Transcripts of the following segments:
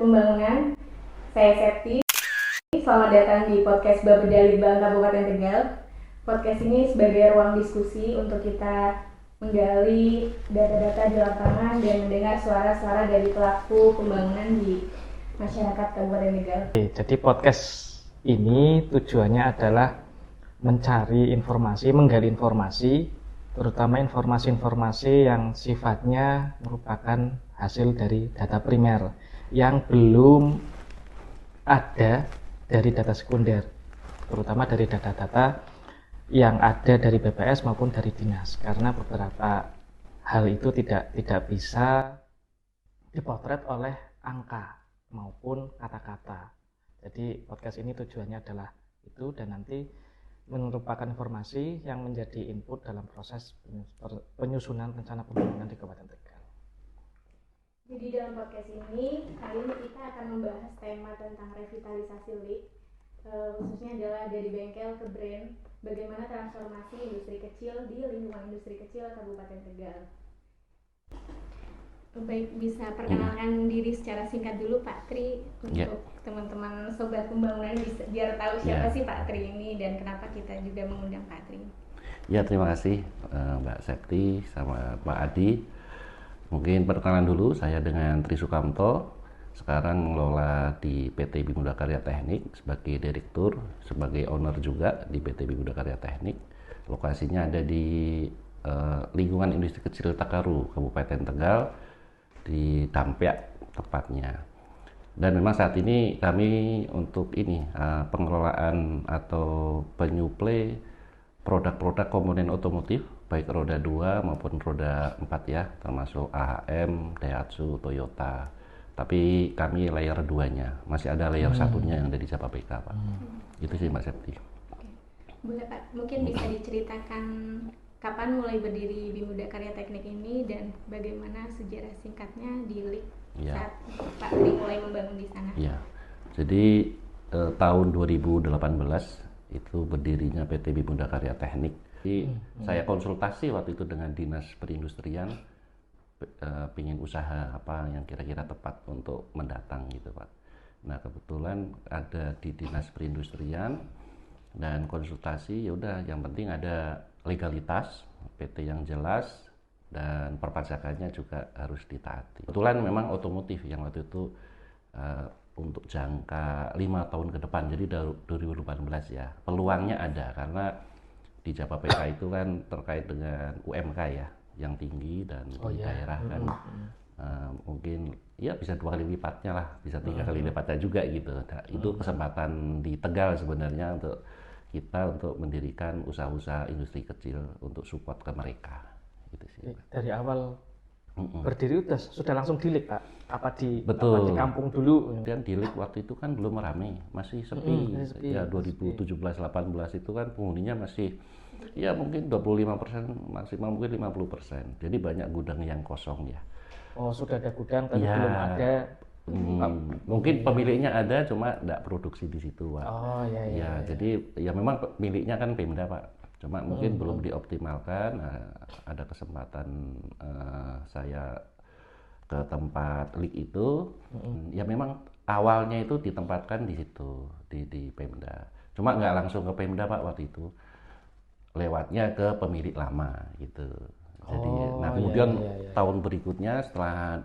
Pembangunan. Saya Septi. Selamat datang di podcast Bapeda Litbang Kabupaten Tegal. Podcast ini sebagai ruang diskusi untuk kita menggali data-data di lapangan dan mendengar suara-suara dari pelaku pembangunan di masyarakat Kabupaten Tegal. Jadi podcast ini tujuannya adalah mencari informasi, menggali informasi, terutama informasi-informasi yang sifatnya merupakan hasil dari data primer yang belum ada dari data sekunder, terutama dari data-data yang ada dari BPS maupun dari dinas, karena beberapa hal itu tidak bisa dipotret oleh angka maupun kata-kata. Jadi podcast ini tujuannya adalah itu, dan nanti merupakan informasi yang menjadi input dalam proses penyusunan rencana pembangunan di Kabupaten Tegal. Jadi dalam podcast ini, kali ini kita akan membahas tema tentang revitalisasi LIK, khususnya adalah dari bengkel ke brand, bagaimana transformasi industri kecil di lingkungan industri kecil Kabupaten Tegal. Baik, bisa perkenalkan diri secara singkat dulu Pak Tri untuk teman-teman sobat pembangunan biar tahu siapa sih Pak Tri ini dan kenapa kita juga mengundang Pak Tri. Ya, terima kasih Mbak Septi sama Pak Adi. Mungkin perkenalan dulu, saya dengan Tri Sukamto, sekarang mengelola di PT Bimuda Karya Teknik sebagai direktur, sebagai owner juga di PT Bimuda Karya Teknik. Lokasinya ada di lingkungan industri kecil Takaru, Kabupaten Tegal, di Dampiak tepatnya. Dan memang saat ini kami untuk pengelolaan atau penyuplai produk-produk komponen otomotif baik roda 2 maupun roda 4 ya, termasuk AHM, Daihatsu, Toyota. Tapi kami layer 2-nya, masih ada layer satunya yang ada di Japabeka, Pak. Itu sih Mbak Septi. Oke. Boleh Pak, mungkin bisa diceritakan kapan mulai berdiri Bimuda Karya Teknik ini dan bagaimana sejarah singkatnya di LIK saat Pak Tri mulai membangun di sana? Ya, jadi tahun 2018 itu berdirinya PT Bimuda Karya Teknik. Jadi saya konsultasi waktu itu dengan Dinas Perindustrian, pingin usaha apa yang kira-kira tepat untuk mendatang gitu Pak. Nah kebetulan ada di Dinas Perindustrian dan konsultasi, ya udah yang penting ada legalitas, PT yang jelas, dan perpajakannya juga harus ditaati. Kebetulan memang otomotif yang waktu itu untuk jangka 5 tahun ke depan, jadi dari 2018 ya, peluangnya ada karena di Japabeka itu kan terkait dengan UMK ya, yang tinggi dan di daerah kan mungkin ya bisa 2 kali lipatnya lah, bisa 3 kali lipatnya juga gitu. Nah, itu kesempatan di Tegal sebenarnya untuk kita untuk mendirikan usaha-usaha industri kecil untuk support ke mereka gitu sih. Dari awal berdiri sudah langsung di LIK Pak? Apa di kampung dulu? Dan di LIK waktu itu kan belum ramai, masih sepi. Ya 2017-18 itu kan penghuninya masih ya mungkin 25%, maksimal mungkin 50%. Jadi banyak gudang yang kosong ya. Oh, sudah ada gudang tapi belum ada. Mungkin pemiliknya ada, cuma tidak produksi di situ, Pak. Oh ya. Jadi ya memang miliknya kan Pemda, Pak. Cuma mungkin belum dioptimalkan. Nah, ada kesempatan saya ke tempat LIK itu. Ya memang awalnya itu ditempatkan di situ di Pemda. Cuma nggak langsung ke Pemda, Pak, waktu itu. Lewatnya ke pemilik lama gitu. Jadi, kemudian tahun berikutnya setelah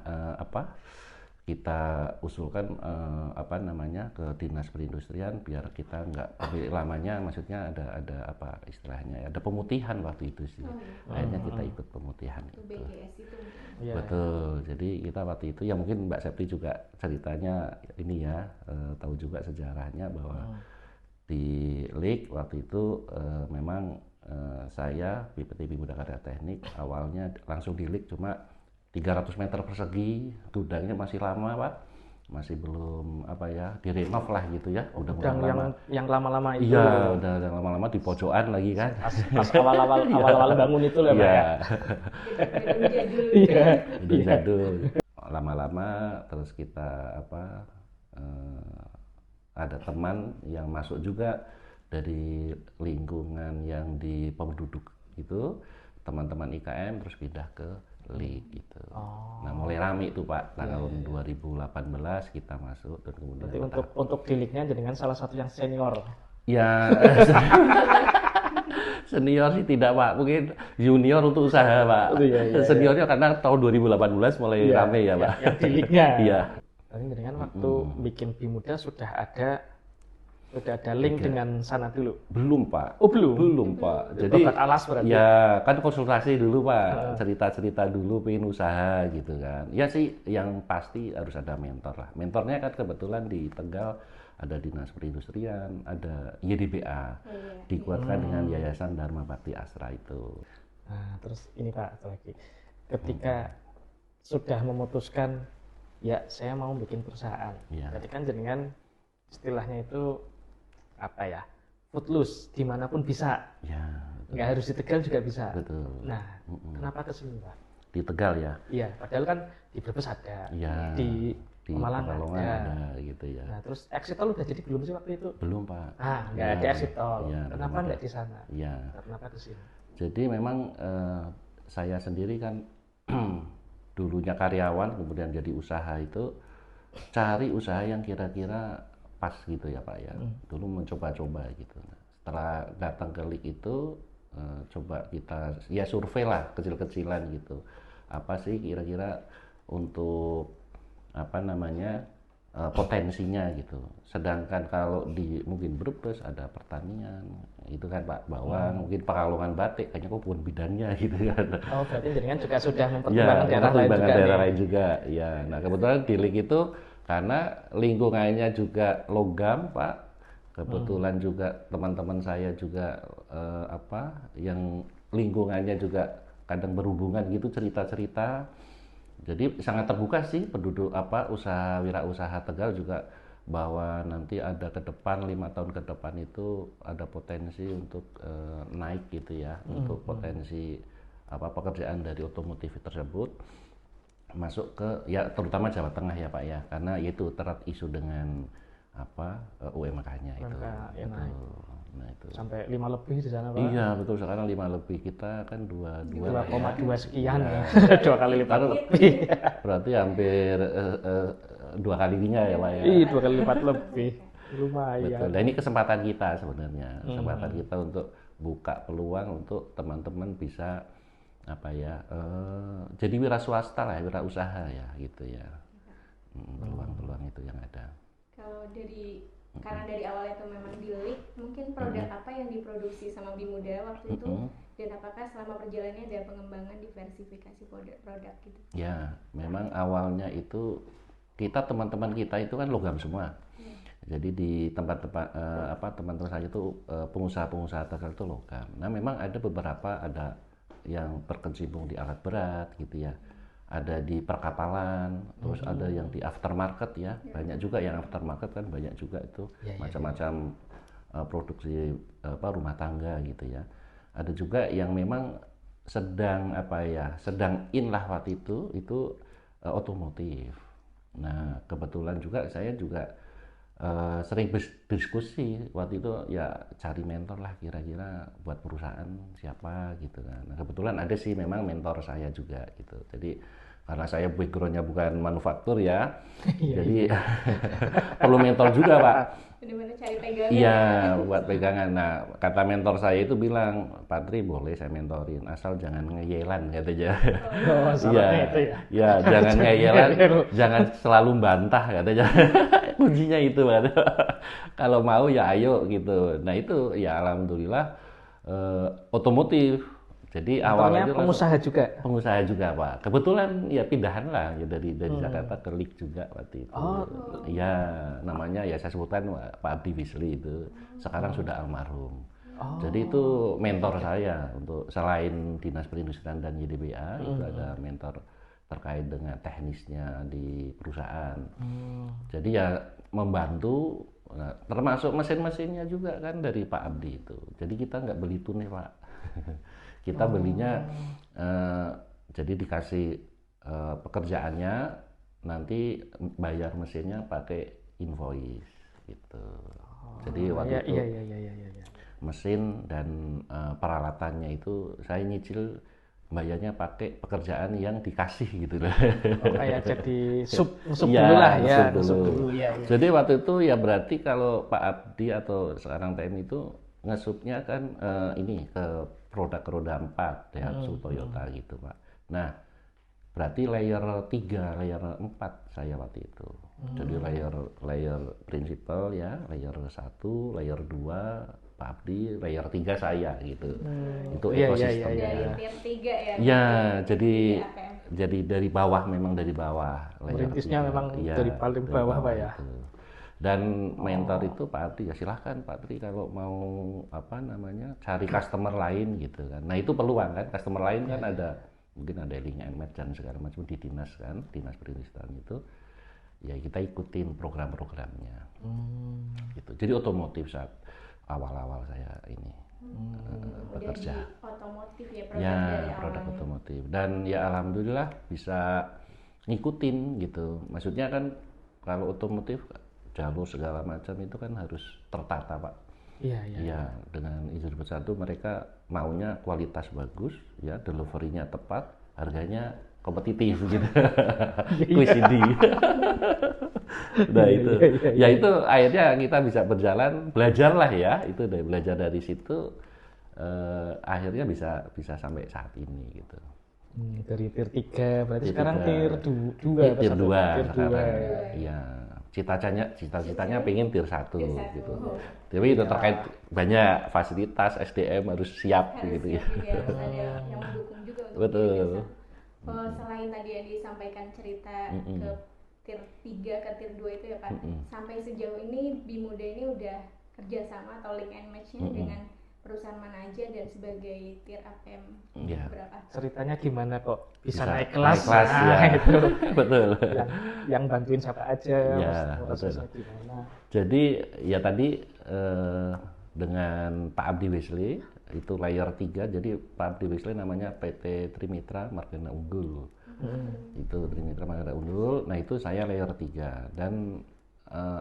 kita usulkan ke Dinas Perindustrian biar kita nggak pemilik lamanya, maksudnya ada apa istilahnya, ada pemutihan waktu itu sih. Akhirnya kita ikut pemutihan itu. BGS itu. Betul. Jadi kita waktu itu ya mungkin Mbak Septi juga ceritanya ini ya, tahu juga sejarahnya bahwa di LIK waktu itu memang saya PT Bimuda Karya Teknik awalnya langsung di LIK cuma 300 meter persegi, gudangnya masih lama Pak, masih belum direnov lah gitu ya, udah lama. Yang lama-lama itu. Iya, udah lama-lama di pojokan lagi kan. Pas awal-awal bangun itu lah Pak ya. Iya. Udah jadul. Lama-lama terus kita ada teman yang masuk juga dari lingkungan yang di penduduk itu, teman-teman IKM terus pindah ke League gitu. Oh. Nah mulai rame itu Pak tahun 2018 kita masuk dan kemudian Berarti untuk di league-nya dengan salah satu yang senior. ya senior sih tidak Pak, mungkin junior untuk usaha Pak. Seniornya karena tahun 2018 mulai rame ya Pak. Yang di league-nya. Iya. Berarti dengan waktu bikin Bimuda sudah ada link dengan sana dulu. Belum Pak. Oh belum. Belum Pak. Jadi Babat alas berarti. ya kan konsultasi dulu Pak, cerita-cerita dulu pengen usaha gitu kan. Ya sih yang pasti harus ada mentor lah. Mentornya kan kebetulan di Tegal ada Dinas Perindustrian, ada YDBA, dikuatkan dengan Yayasan Dharma Bakti Astra itu. Nah terus ini Pak satu lagi, ketika sudah memutuskan ya saya mau bikin perusahaan, berarti kan jenengan istilahnya itu apa ya, footloose dimanapun bisa, Ya, nggak harus di Tegal juga bisa. betul. Nah kenapa kesini Pak? Di Tegal ya? Iya, padahal kan di Brebes ada, Ya, di Malang Pekalongan ada. ada gitu ya. Nah terus exit tol udah jadi belum sih waktu itu? Belum Pak. Nggak ada exit tol. Ya, Kenapa nggak di sana? Ya. Kenapa ke sini? Jadi memang saya sendiri kan dulunya karyawan kemudian jadi usaha itu cari usaha yang kira-kira pas gitu ya Pak ya. Dulu mencoba-coba gitu. Setelah datang ke LIG itu coba kita ya survei lah kecil-kecilan gitu. Apa sih kira-kira untuk apa namanya potensinya gitu. Sedangkan kalau di mungkin Brebes ada pertanian, itu kan Pak bawang, mungkin Pekalongan batik, kayaknya kok bukan bidangnya gitu kan. Oh berarti jenengan juga sudah Ya, mempertimbangkan daerah lain juga daerah nih. lain juga. Ya, nah kebetulan di LIG itu karena lingkungannya juga logam Pak. Kebetulan juga teman-teman saya juga apa yang lingkungannya juga kadang berhubungan gitu cerita-cerita. Jadi sangat terbuka sih penduduk apa usaha wirausaha Tegal juga bahwa nanti ada ke depan 5 tahun ke depan itu ada potensi untuk naik gitu ya, untuk potensi apa pekerjaan dari otomotif tersebut masuk ke ya terutama Jawa Tengah ya Pak ya, karena itu terat isu dengan apa UMK-nya itu. Ya, naik. Nah itu. Sampai 5 lebih di sana Pak. Iya betul, sekarang 5 lebih, kita kan 2,2 sekian ya. 2 kali lipat Kan lebih. berarti hampir 2 kali lipat ya Pak ya. Iya 2 kali lipat lebih. Lumayan. Betul. Dan ini kesempatan kita sebenarnya, kesempatan kita untuk buka peluang untuk teman-teman bisa apa ya, jadi wira swasta lah, wira usaha ya gitu ya. Peluang-peluang itu yang ada. Kalau karena dari awal itu memang di LIG, mungkin produk apa yang diproduksi sama Bimuda waktu itu, dan apakah selama perjalanannya ada pengembangan diversifikasi produk gitu? Ya, memang awalnya itu kita teman-teman kita itu kan logam semua. Jadi di tempat-tempat apa teman-teman saya itu pengusaha-pengusaha Tegal itu logam. Nah, memang ada beberapa ada yang berkecimpung di alat berat gitu ya. Ada di perkapalan, terus ada yang di aftermarket ya. Banyak juga yang aftermarket kan, banyak juga itu macam-macam produksi apa rumah tangga gitu ya. Ada juga yang memang sedang apa ya, sedang in lah waktu itu otomotif. Nah, kebetulan juga saya juga sering diskusi waktu itu ya, cari mentor lah kira-kira buat perusahaan siapa gitu kan. Nah, kebetulan ada sih memang mentor saya juga gitu. Jadi karena saya backgroundnya bukan manufaktur ya, jadi perlu mentor juga Pak. Benar-benar cari pegangan. Iya, buat pegangan. Nah, kata mentor saya itu bilang, Pak Tri boleh saya mentorin, asal jangan ngeyelan katanya. Oh, Iya, itu ya. ya jangan ngeyelan, jangan selalu bantah katanya. Kuncinya itu, Pak. Kalau mau ya ayo gitu. Nah itu ya alhamdulillah otomotif. Jadi awalnya pengusaha juga. Pengusaha juga Pak. Kebetulan ya pindahan lah ya dari Jakarta ke LIG juga waktu itu. Oh. Ya namanya ya saya sebutkan Pak Abdi Wisli itu. Sekarang sudah almarhum. Jadi itu mentor saya untuk selain Dinas Perindustrian dan YDBA itu ada mentor terkait dengan teknisnya di perusahaan. Jadi ya membantu, termasuk mesin-mesinnya juga kan dari Pak Abdi itu. Jadi kita nggak beli tunai Pak. Kita belinya jadi dikasih pekerjaannya, nanti bayar mesinnya pakai invoice gitu. Jadi waktu itu mesin dan peralatannya itu saya nyicil bayarnya pakai pekerjaan yang dikasih gitu loh. Oh, kayak jadi sub Iya, dulu lah ya, sub sub dulu. dulu ya. Ya. Jadi waktu itu ya berarti kalau Pak Abdi atau sekarang TM itu ngesubnya kan ini ke produk roda 4 Daihatsu Toyota gitu Pak. Nah berarti layer 3, layer 4 saya waktu itu. Jadi layer principal ya, layer 1, layer 2 Pak Abdi, layer 3 saya gitu. Itu Iya, iya, ekosistemnya. iya, Dari iya. tier 3 ya. Ya, jadi APM. jadi dari bawah, memang dari bawah. Layer Merintisnya 3. memang Iya, dari paling dari bawah, Pak, ya? itu. Dan mentor itu Pak Abdi, ya silahkan Pak Abdi kalau mau apa namanya cari customer lain gitu kan. Nah itu peluang kan, customer lain kan ada, mungkin ada link and match dan segala macam di dinas kan, dinas perindustrian itu. Ya kita ikutin program-programnya. Gitu. Jadi otomotif saat awal-awal saya ini Udah bekerja. di otomotif ya produk Ya, dari produk awalnya. otomotif. Dan ya alhamdulillah bisa ngikutin gitu. Maksudnya kan kalau otomotif jalur segala macam itu kan harus tertata, Pak. Iya, iya. Ya, dengan izin bersatu mereka maunya kualitas bagus, ya, delivery-nya tepat, harganya kompetitif gitu. QCD. Nah itu, ya itu akhirnya kita bisa berjalan, belajar lah ya, itu dari belajar dari situ, akhirnya bisa sampai saat ini gitu. Dari tier 3, berarti Tier sekarang 3. tier 2. Tier 2 Tier 2. sekarang, iya. Cita-citanya pengen tier 1 Tier 1. gitu. Tapi itu terkait banyak fasilitas SDM harus siap Harus gitu ya. siap juga, harus ada yang mendukung juga untuk Betul. bisa. Kalau selain tadi yang disampaikan cerita ke tier 3 ke tier 2 itu ya Pak, sampai sejauh ini Bimuda ini udah kerjasama atau link and match-nya dengan perusahaan mana aja dan sebagai tier APM Iya. berapa? Ceritanya gimana kok bisa Bisa naik kelas? naik kelas, Nah, ya. itu. Betul. yang bantuin siapa aja, Ya, prosesnya betul. gimana? Jadi ya tadi dengan Pak Abdi Wesley itu layer 3, jadi Pak Abdi Wesley namanya PT Trimitra Margana Unggul. Itu Trimitra Margana Unggul. Nah itu saya layer 3 dan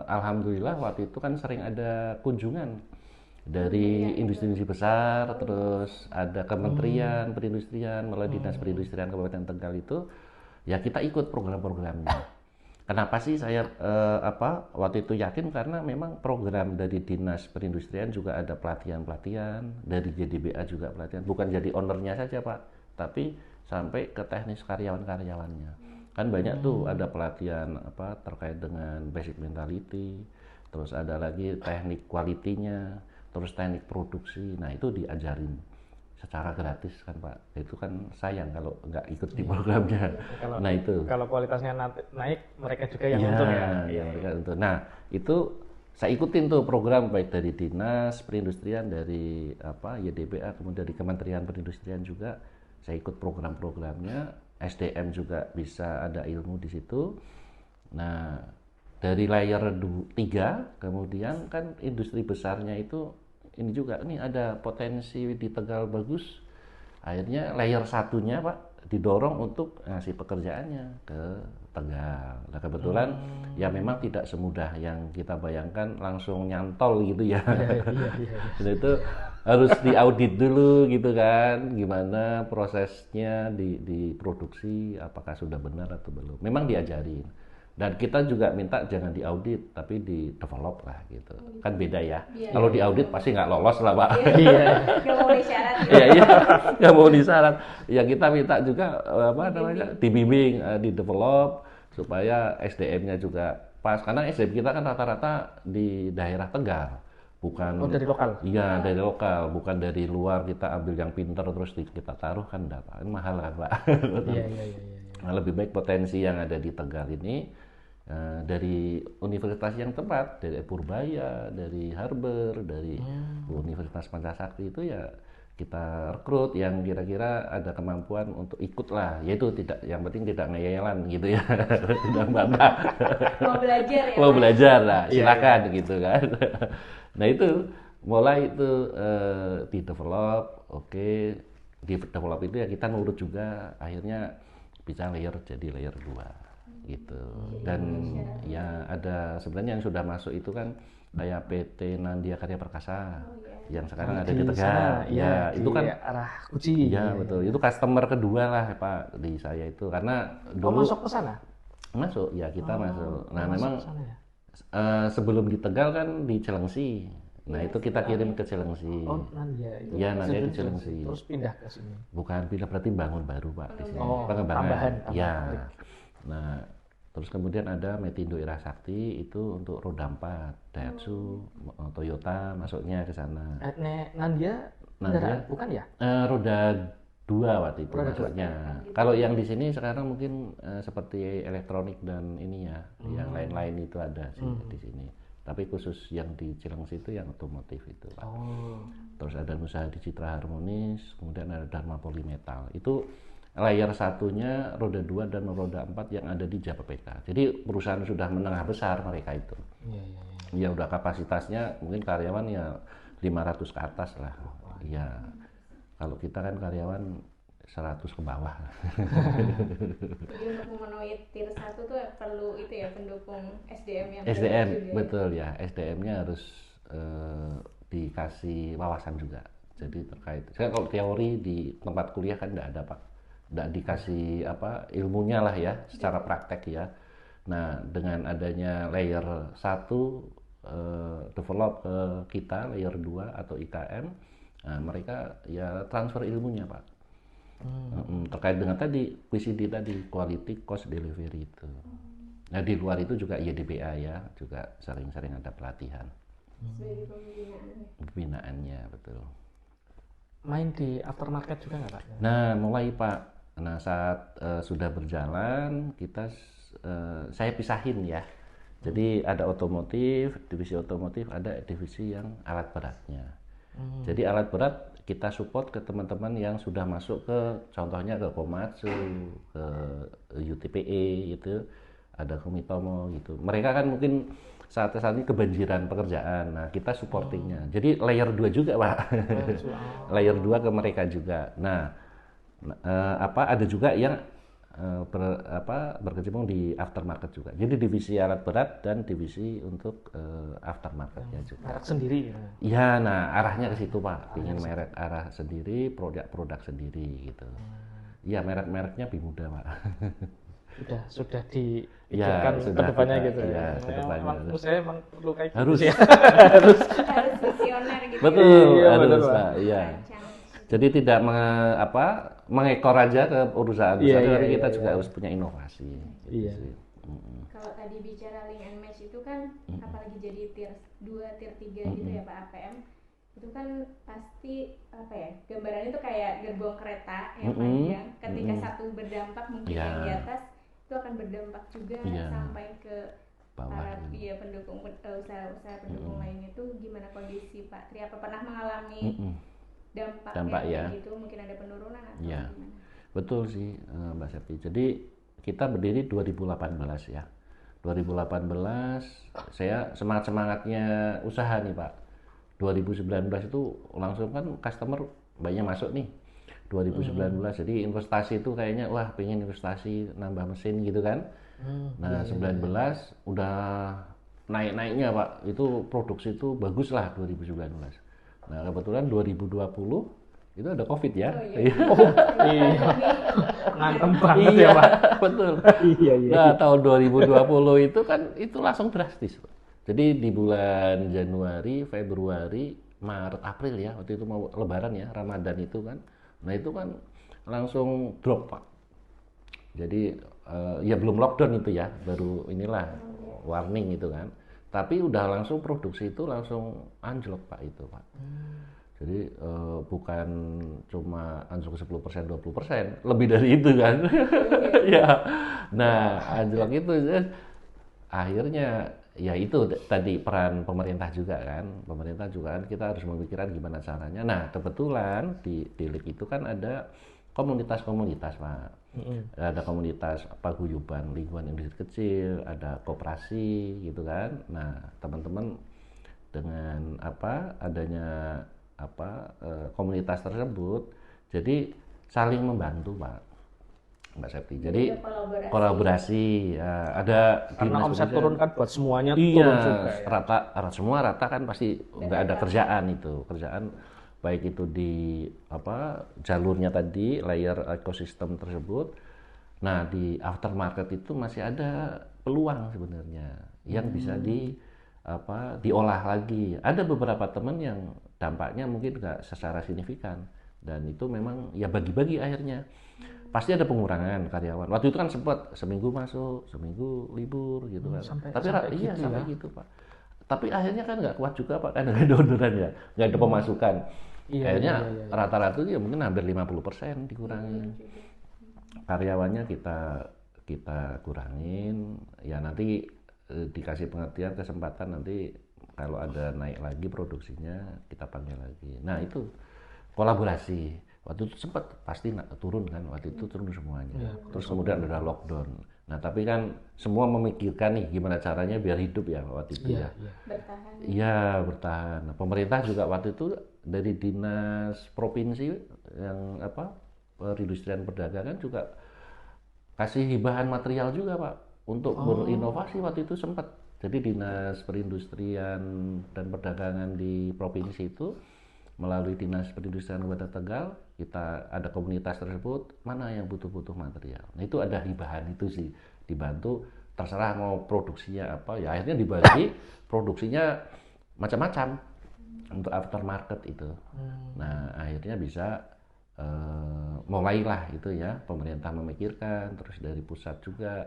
alhamdulillah waktu itu kan sering ada kunjungan dari industri-industri besar, terus ada Kementerian Perindustrian, melalui Dinas Perindustrian Kabupaten Tegal itu, ya kita ikut program-programnya. Kenapa sih saya waktu itu yakin? Karena memang program dari Dinas Perindustrian juga ada pelatihan-pelatihan, dari JDBA juga pelatihan, bukan jadi ownernya saja Pak, tapi sampai ke teknis karyawan-karyawannya. Kan banyak tuh ada pelatihan terkait dengan basic mentality, terus ada lagi teknik quality-nya, terus teknik produksi. Nah itu diajarin secara gratis kan Pak. Itu kan sayang kalau nggak ikut di programnya. Nah itu. Kalau kualitasnya naik, mereka juga yang Ya, untung ya. ya mereka untung. Nah itu saya ikutin tuh program baik dari Dinas Perindustrian, dari YDBA, kemudian dari Kementerian Perindustrian juga. Saya ikut program-programnya. SDM juga bisa ada ilmu di situ. Nah dari layer 3 kemudian kan industri besarnya itu ini juga nih ada potensi di Tegal bagus, akhirnya layer 1-nya Pak didorong untuk ngasih pekerjaannya ke Tegal. Nah kebetulan ya memang tidak semudah yang kita bayangkan langsung nyantol gitu ya. Dan itu harus diaudit dulu gitu kan, gimana prosesnya diproduksi, apakah sudah benar atau belum. Memang diajarin. Dan kita juga minta jangan diaudit, tapi di develop lah gitu. Kan beda ya. Kalau diaudit pasti nggak lolos lah Pak. Iya. Nggak mau syarat. Iya, nggak mau disyarat. Ya kita minta juga dibimbing, di develop supaya SDM-nya juga pas. Karena SDM kita kan rata-rata di daerah Tegal. Bukan dari lokal? Iya, dari lokal, bukan dari luar kita ambil yang pinter terus kita taruh kan enggak Pak. Ini mahal kan Pak. Iya. Nah, lebih baik potensi yang ada di Tegal ini dari universitas yang tepat, dari Purbaya, dari Harber, dari Universitas Pancasakti itu ya kita rekrut yang kira-kira ada kemampuan untuk ikut lah, yaitu yang penting tidak ngeyelan gitu ya, tidak bangga. Mau belajar ya. Mau belajar lah, silakan gitu kan. Nah itu mulai itu di develop, di develop itu ya kita nurut juga, akhirnya bisa jadi layer 2. gitu. Dan ya ada sebenarnya yang sudah masuk itu kan kayak PT Nandia Karya Perkasa yang sekarang ada di Tegal. Ya, itu kan arah Kuci. iya betul. Itu customer kedua lah Pak di saya itu karena dulu masuk ke sana. masuk ya kita masuk. Nah, masuk memang ke sana ya? sebelum di Tegal kan di Cilengsi. Nah, itu kita kirim ke Cilengsi. Oh, Nandia itu. Iya, Nandia di Cilengsi. Terus pindah ke sini. Bukan pindah, berarti bangun baru Pak di sini. Oh, Pengembangan. tambahan. Ya. Nah, terus kemudian ada Metindo Irasakti itu untuk roda 4, Daihatsu, Toyota masuknya ke sana. Nandia kendaraan bukan ya? Roda 2 waktu itu Roda masuknya. Kalau yang di sini sekarang mungkin seperti elektronik dan ini ya, yang lain-lain itu ada sih di sini. Tapi khusus yang di Cilengsi itu yang otomotif itu Pak. Terus ada Nusa Hadi Citra Harmonis, kemudian ada Dharma Polymetal. Itu layer satunya roda 2 dan roda 4 yang ada di Japapeka. Jadi perusahaan sudah menengah besar mereka itu. Ya udah kapasitasnya mungkin karyawan ya 500 ke atas lah. Ya kalau kita kan karyawan 100 ke bawah. Jadi untuk memenuhi tier 1 tuh perlu itu ya pendukung SDM yang SDM juga. betul ya, SDM-nya harus dikasih wawasan juga. Jadi terkait, saya kalau teori di tempat kuliah kan tidak ada Pak, tidak dikasih ilmunya lah ya, secara praktek ya. Nah dengan adanya layer 1 develop ke kita layer 2 atau IKM, nah, mereka ya transfer ilmunya Pak. Terkait dengan tadi QCD tadi, quality cost delivery itu. Nah di luar itu juga YDPA ya, juga sering-sering ada pelatihan. Sebagai Pembinaannya betul. Main di aftermarket juga nggak Pak? Nah mulai Pak. Nah saat sudah berjalan saya pisahin ya. Jadi ada otomotif, divisi otomotif, ada divisi yang alat beratnya. Jadi alat berat kita support ke teman-teman yang sudah masuk ke, contohnya ke Komatsu, ke UTPE gitu, ada Sumitomo gitu. Mereka kan mungkin saat ini kebanjiran pekerjaan. Nah, kita supportingnya. Jadi layer 2 juga, Pak. Layer 2 ke mereka juga. Nah, ada juga yang berkecimpung di aftermarket juga. Jadi divisi alat berat dan divisi untuk aftermarketnya juga. Merek sendiri ya? Iya, nah arahnya ke situ Pak. Ingin merek arah sendiri, produk-produk sendiri gitu. Iya, merek-mereknya Bimuda Pak. Sudah ya, ke depannya gitu ya. Ke depannya. Saya emang perlu kayak harus gitu ya. harus visioner gitu. Betul, ya. harus Pak. Iya. Jadi tidak mengekor aja ke perusahaan besar, tapi kita juga harus punya inovasi. Gitu sih. Kalau tadi bicara link and match itu kan, apalagi jadi tier 2, tier 3 gitu ya Pak APM, itu kan pasti gambarannya itu kayak gerbong kereta yang panjang. Ketika satu berdampak mungkin yang di atas itu akan berdampak juga sampai ke bawah. Pendukung usaha-usaha pendukung lainnya itu gimana kondisi Pak Tri? Apa pernah mengalami dampak ya gitu, mungkin ada penurunan atau ya, gimana? betul sih Mbak Septi. Jadi kita berdiri 2018 ya. 2018 saya semangatnya usaha nih Pak. 2019 itu langsung kan customer banyak masuk nih. 2019 jadi investasi itu kayaknya wah pengen investasi nambah mesin gitu kan. Nah 19 udah naik-naiknya Pak. Itu produksi itu bagus lah 2019. Nah kebetulan 2020 itu ada COVID ya. Iya. Ngantem banget ya Pak. Betul. Iya. Nah tahun 2020 itu kan itu langsung drastis Pak. Jadi di bulan Januari, Februari, Maret, April ya, waktu itu mau Lebaran ya, Ramadan itu kan. Nah itu kan langsung drop Pak. Jadi ya belum lockdown itu ya, baru inilah warning itu kan. Tapi udah langsung produksi itu langsung anjlok Pak itu Pak. Jadi bukan cuma anjlok 10%, 20%, lebih dari itu kan. Ya. Nah, anjlok itu akhirnya ya itu tadi peran pemerintah juga kan. Pemerintah juga kan kita harus memikirkan gimana caranya. Nah, kebetulan di LIK itu kan ada komunitas-komunitas Pak. Ada komunitas paguyuban lingkungan industri kecil, ada koperasi gitu kan. Nah, teman-teman dengan adanya komunitas tersebut, jadi saling membantu Pak. Mbak Septi. Jadi Ada kolaborasi ya, ada Karena dinas omset pendidikan. turun kan buat semuanya Iya, turun juga ya. semua rata kan pasti nggak ada kerjaan itu. Kerjaan baik itu di jalurnya tadi, layer ekosistem tersebut. Nah, di aftermarket itu masih ada peluang sebenarnya yang bisa diolah lagi. Ada beberapa teman yang dampaknya mungkin nggak secara signifikan dan itu memang ya bagi-bagi akhirnya. Pasti ada pengurangan karyawan. Waktu itu kan sempat seminggu masuk, seminggu libur gitu kan. Sampai Iya gitu sampai ya. gitu Pak. Tapi akhirnya kan nggak kuat juga Pak, kan nggak ada orderan ya, nggak ada pemasukan. Iya, Akhirnya iya. rata-rata ya mungkin hampir 50% dikurangi. Karyawannya kita kurangin, ya nanti dikasih pengertian kesempatan nanti kalau ada naik lagi produksinya kita panggil lagi. Nah itu kolaborasi. Waktu itu sempat pasti turun kan, waktu itu turun semuanya. Terus kemudian ada lockdown. Nah tapi kan semua memikirkan nih gimana caranya biar hidup ya waktu itu ya. bertahan. Iya bertahan. Nah, pemerintah juga waktu itu dari dinas provinsi yang perindustrian perdagangan juga kasih hibahan material juga Pak untuk berinovasi waktu itu sempat. Jadi dinas perindustrian dan perdagangan di provinsi itu melalui dinas perindustrian Kabupaten Tegal kita ada komunitas tersebut mana yang butuh material. Nah itu ada hibahan itu sih dibantu terserah mau produksinya apa ya akhirnya dibagi produksinya macam-macam untuk aftermarket itu. Nah akhirnya bisa mulailah itu ya pemerintah memikirkan terus dari pusat juga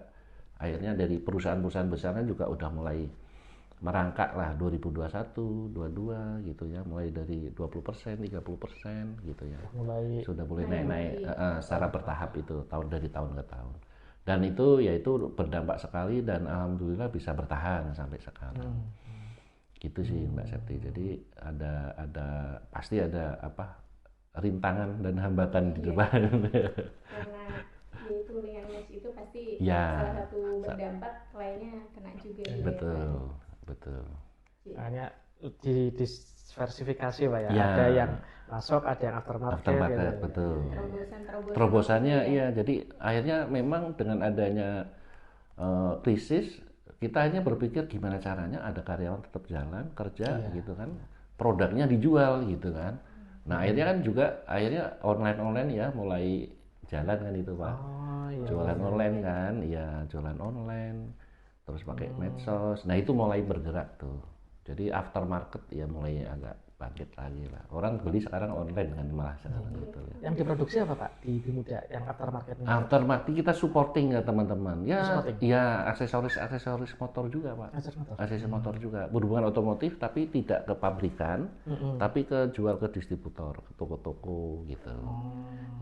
akhirnya dari perusahaan-perusahaan besarnya juga udah mulai merangkak lah 2021, 22 gitu ya mulai dari 20%, 30% gitu ya sudah mulai naik-naik secara bertahap itu dari tahun ke tahun dan itu yaitu berdampak sekali dan alhamdulillah bisa bertahan sampai sekarang gitu sih Mbak Septi. Jadi ada pasti ada rintangan dan hambatan di depan. Karena yaitu dengan match itu pasti Ya. salah satu berdampak lainnya kena juga gitu Betul. Hanya diversifikasi Pak ya. Ya. Ada yang masuk, ada yang aftermarket. Gitu. Betul. Terobosan Terobosannya iya. Jadi akhirnya memang dengan adanya krisis kita hanya berpikir gimana caranya ada karyawan tetap jalan kerja gitu kan, produknya dijual gitu kan. Nah akhirnya kan juga online ya mulai jalan kan itu Pak. Jualan online kan, ya jualan online, terus pakai medsos. Nah itu mulai bergerak tuh. Jadi aftermarket ya mulai agak bangkit lagi lah. Orang beli sekarang online kan malah sekarang gitu ya. Yang diproduksi apa Pak di Muda yang aftermarket ini? Aftermarket kita supporting ya teman-teman. Ya, Supporting. ya aksesoris motor juga Pak. Aksesoris motor juga. Berhubungan otomotif tapi tidak ke pabrikan, tapi jual ke distributor, ke toko-toko gitu.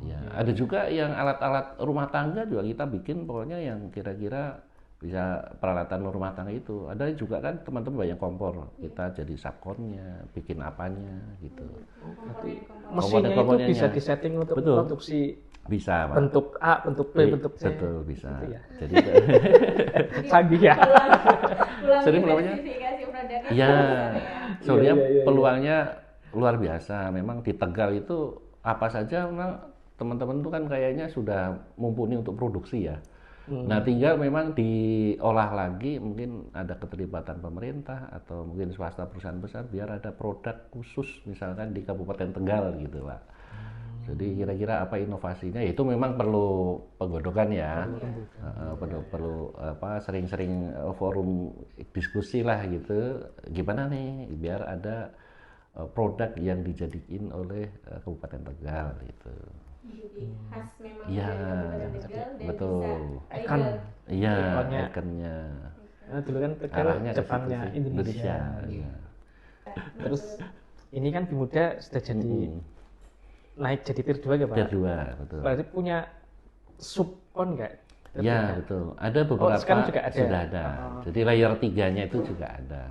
Ya, ada juga yang alat-alat rumah tangga juga kita bikin pokoknya yang kira-kira bisa peralatan rumah tangga itu. Ada juga kan teman-teman banyak kompor. Kita jadi subkonnya, bikin apanya gitu. Mesinnya itu Komponen-komponennya. bisa disetting untuk Betul. produksi Bisa Pak. bentuk A, bentuk B, bentuk C. Betul bisa. Gitu ya. Jadi Canggih ya. Sering namanya? produknya ya soalnya Iya. peluangnya luar biasa. Memang di Tegal itu apa saja memang teman-teman itu kan kayaknya sudah mumpuni untuk produksi ya. Nah tinggal memang diolah lagi mungkin ada keterlibatan pemerintah atau mungkin swasta perusahaan besar biar ada produk khusus misalkan di Kabupaten Tegal gitu Pak. Jadi kira-kira apa inovasinya itu memang perlu penggodokan ya. Perlu sering-sering forum diskusi lah gitu. Gimana nih biar ada produk yang dijadiin oleh Kabupaten Tegal gitu. Jadi khas memang Iya, dari Kabupaten Tegal dan betul. bisa Ikan. legal. Iya, Ikonnya. ikannya. Nah, dulu kan Tegal Arahnya ke Jepangnya situ sih. Indonesia. Iya. Terus ini kan di Muda sudah jadi naik jadi tier 2 ya Pak? Tier 2, betul. Berarti punya subkon nggak? Iya, betul. Ada beberapa sekarang juga ada? sudah ada. Jadi layer 3-nya itu juga ada.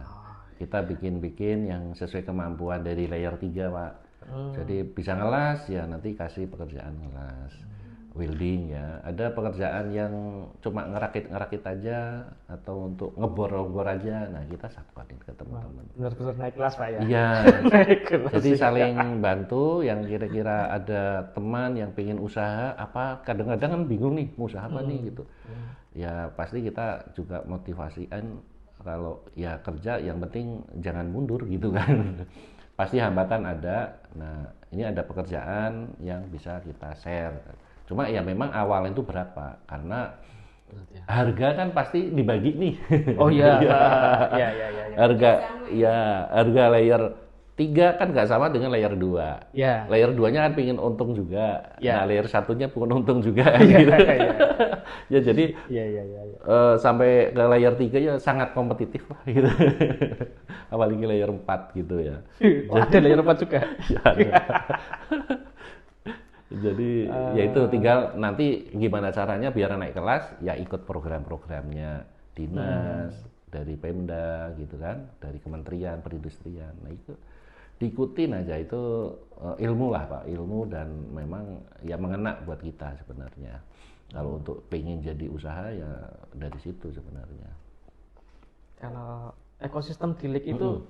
Kita bikin yang sesuai kemampuan dari layer 3, Pak. Jadi bisa ngelas ya nanti kasih pekerjaan ngelas. welding ya. Ada pekerjaan yang cuma ngerakit aja atau untuk ngebor aja. Nah, kita satuanin ke teman-teman. Benar-benar naik kelas Pak ya. Iya. Naik kelas. Jadi saling bantu. Yang kira-kira ada teman yang pengen usaha apa, kadang-kadang kan bingung nih mau usaha apa nih gitu. Ya pasti kita juga motivasikan kalau ya kerja yang penting jangan mundur gitu kan. Pasti hambatan ada. Nah, ini ada pekerjaan yang bisa kita share. Cuma ya memang awal itu berat Pak, karena harga kan pasti dibagi nih. Oh iya. Ya. Harga layer 3 kan nggak sama dengan layer 2. Ya. Layer 2-nya kan pingin untung juga. Ya. Nah, layer 1-nya pun untung juga. Iya, Gitu. iya. Ya jadi Iya. sampai ke layer 3 ya sangat kompetitif lah gitu. Apalagi layer 4 gitu ya. Oh, ada layer 4 juga. Ya, ada. Jadi ya itu tinggal nanti gimana caranya biar naik kelas ya ikut program-programnya dinas, dari Pemda gitu kan, dari Kementerian Perindustrian. Nah itu diikutin aja, itu ilmu lah Pak, ilmu dan memang ya mengena buat kita sebenarnya. Kalau untuk pengen jadi usaha ya dari situ sebenarnya. Kalau ekosistem Dilik itu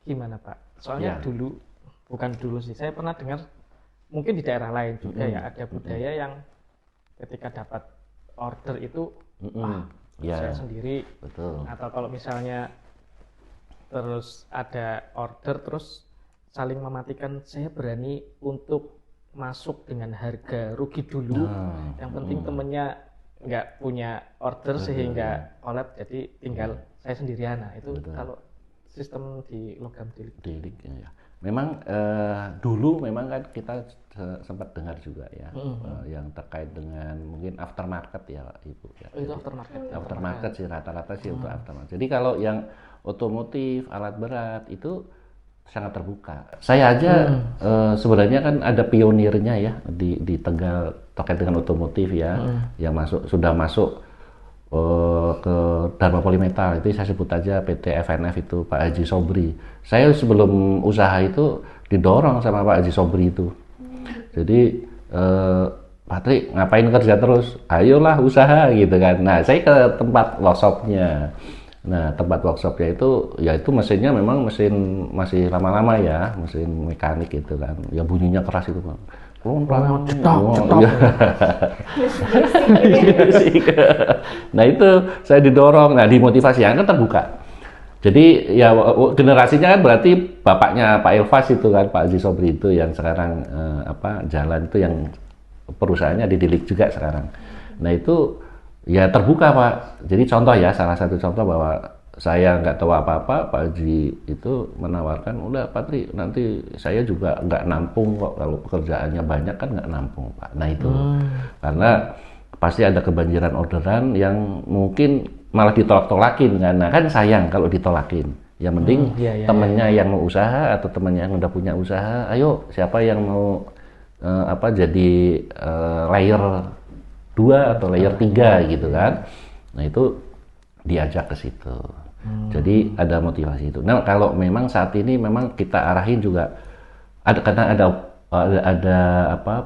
gimana Pak? Soalnya Ya. bukan dulu sih, saya pernah dengar mungkin di daerah lain juga ya ada budaya yang ketika dapat order itu Ya. saya sendiri, Betul. atau kalau misalnya terus ada order terus saling mematikan, saya berani untuk masuk dengan harga rugi dulu. Yang penting temennya nggak punya order sehingga collab, jadi tinggal saya sendirian. Nah itu kalau sistem di logam Dilik ya. Memang dulu memang kan kita sempat dengar juga ya yang terkait dengan mungkin aftermarket ya Ibu ya. Oh, itu aftermarket. Aftermarket sih rata-rata sih untuk aftermarket. Jadi kalau yang otomotif, alat berat itu sangat terbuka. Saya aja sebenarnya kan ada pionirnya ya di Tegal terkait dengan otomotif ya, yang sudah masuk ke Dharma Polymetal, itu saya sebut aja PT FNF itu Pak Haji Sobri. Saya sebelum usaha itu didorong sama Pak Haji Sobri itu. Jadi Patrik ngapain kerja terus? Ayolah usaha gitu kan. Nah saya ke tempat workshopnya. Nah tempat workshopnya itu mesinnya memang mesin masih lama-lama ya, mesin mekanik gitu kan. Ya bunyinya keras itu Bang. Cetok. Nah itu saya didorong, nah dimotivasi yang kan terbuka. Jadi ya generasinya kan berarti bapaknya Pak Elvas itu kan, Pak Haji Sobri itu yang sekarang jalan itu yang perusahaannya di Dilik juga sekarang. Nah itu ya terbuka Pak. Jadi contoh ya, salah satu contoh bahwa saya nggak tahu apa-apa, Pak Haji itu menawarkan, udah Patri nanti saya juga nggak nampung kok, kalau pekerjaannya banyak kan nggak nampung Pak. Nah itu karena pasti ada kebanjiran orderan yang mungkin malah ditolak-tolakin kan. Nah kan sayang kalau ditolakin. Yang penting temennya yang mau usaha atau temennya yang udah punya usaha, ayo siapa yang mau jadi layer 2 atau layer 3 gitu kan. Nah itu diajak ke situ. Jadi ada motivasi itu. Nah kalau memang saat ini memang kita arahin juga karena ada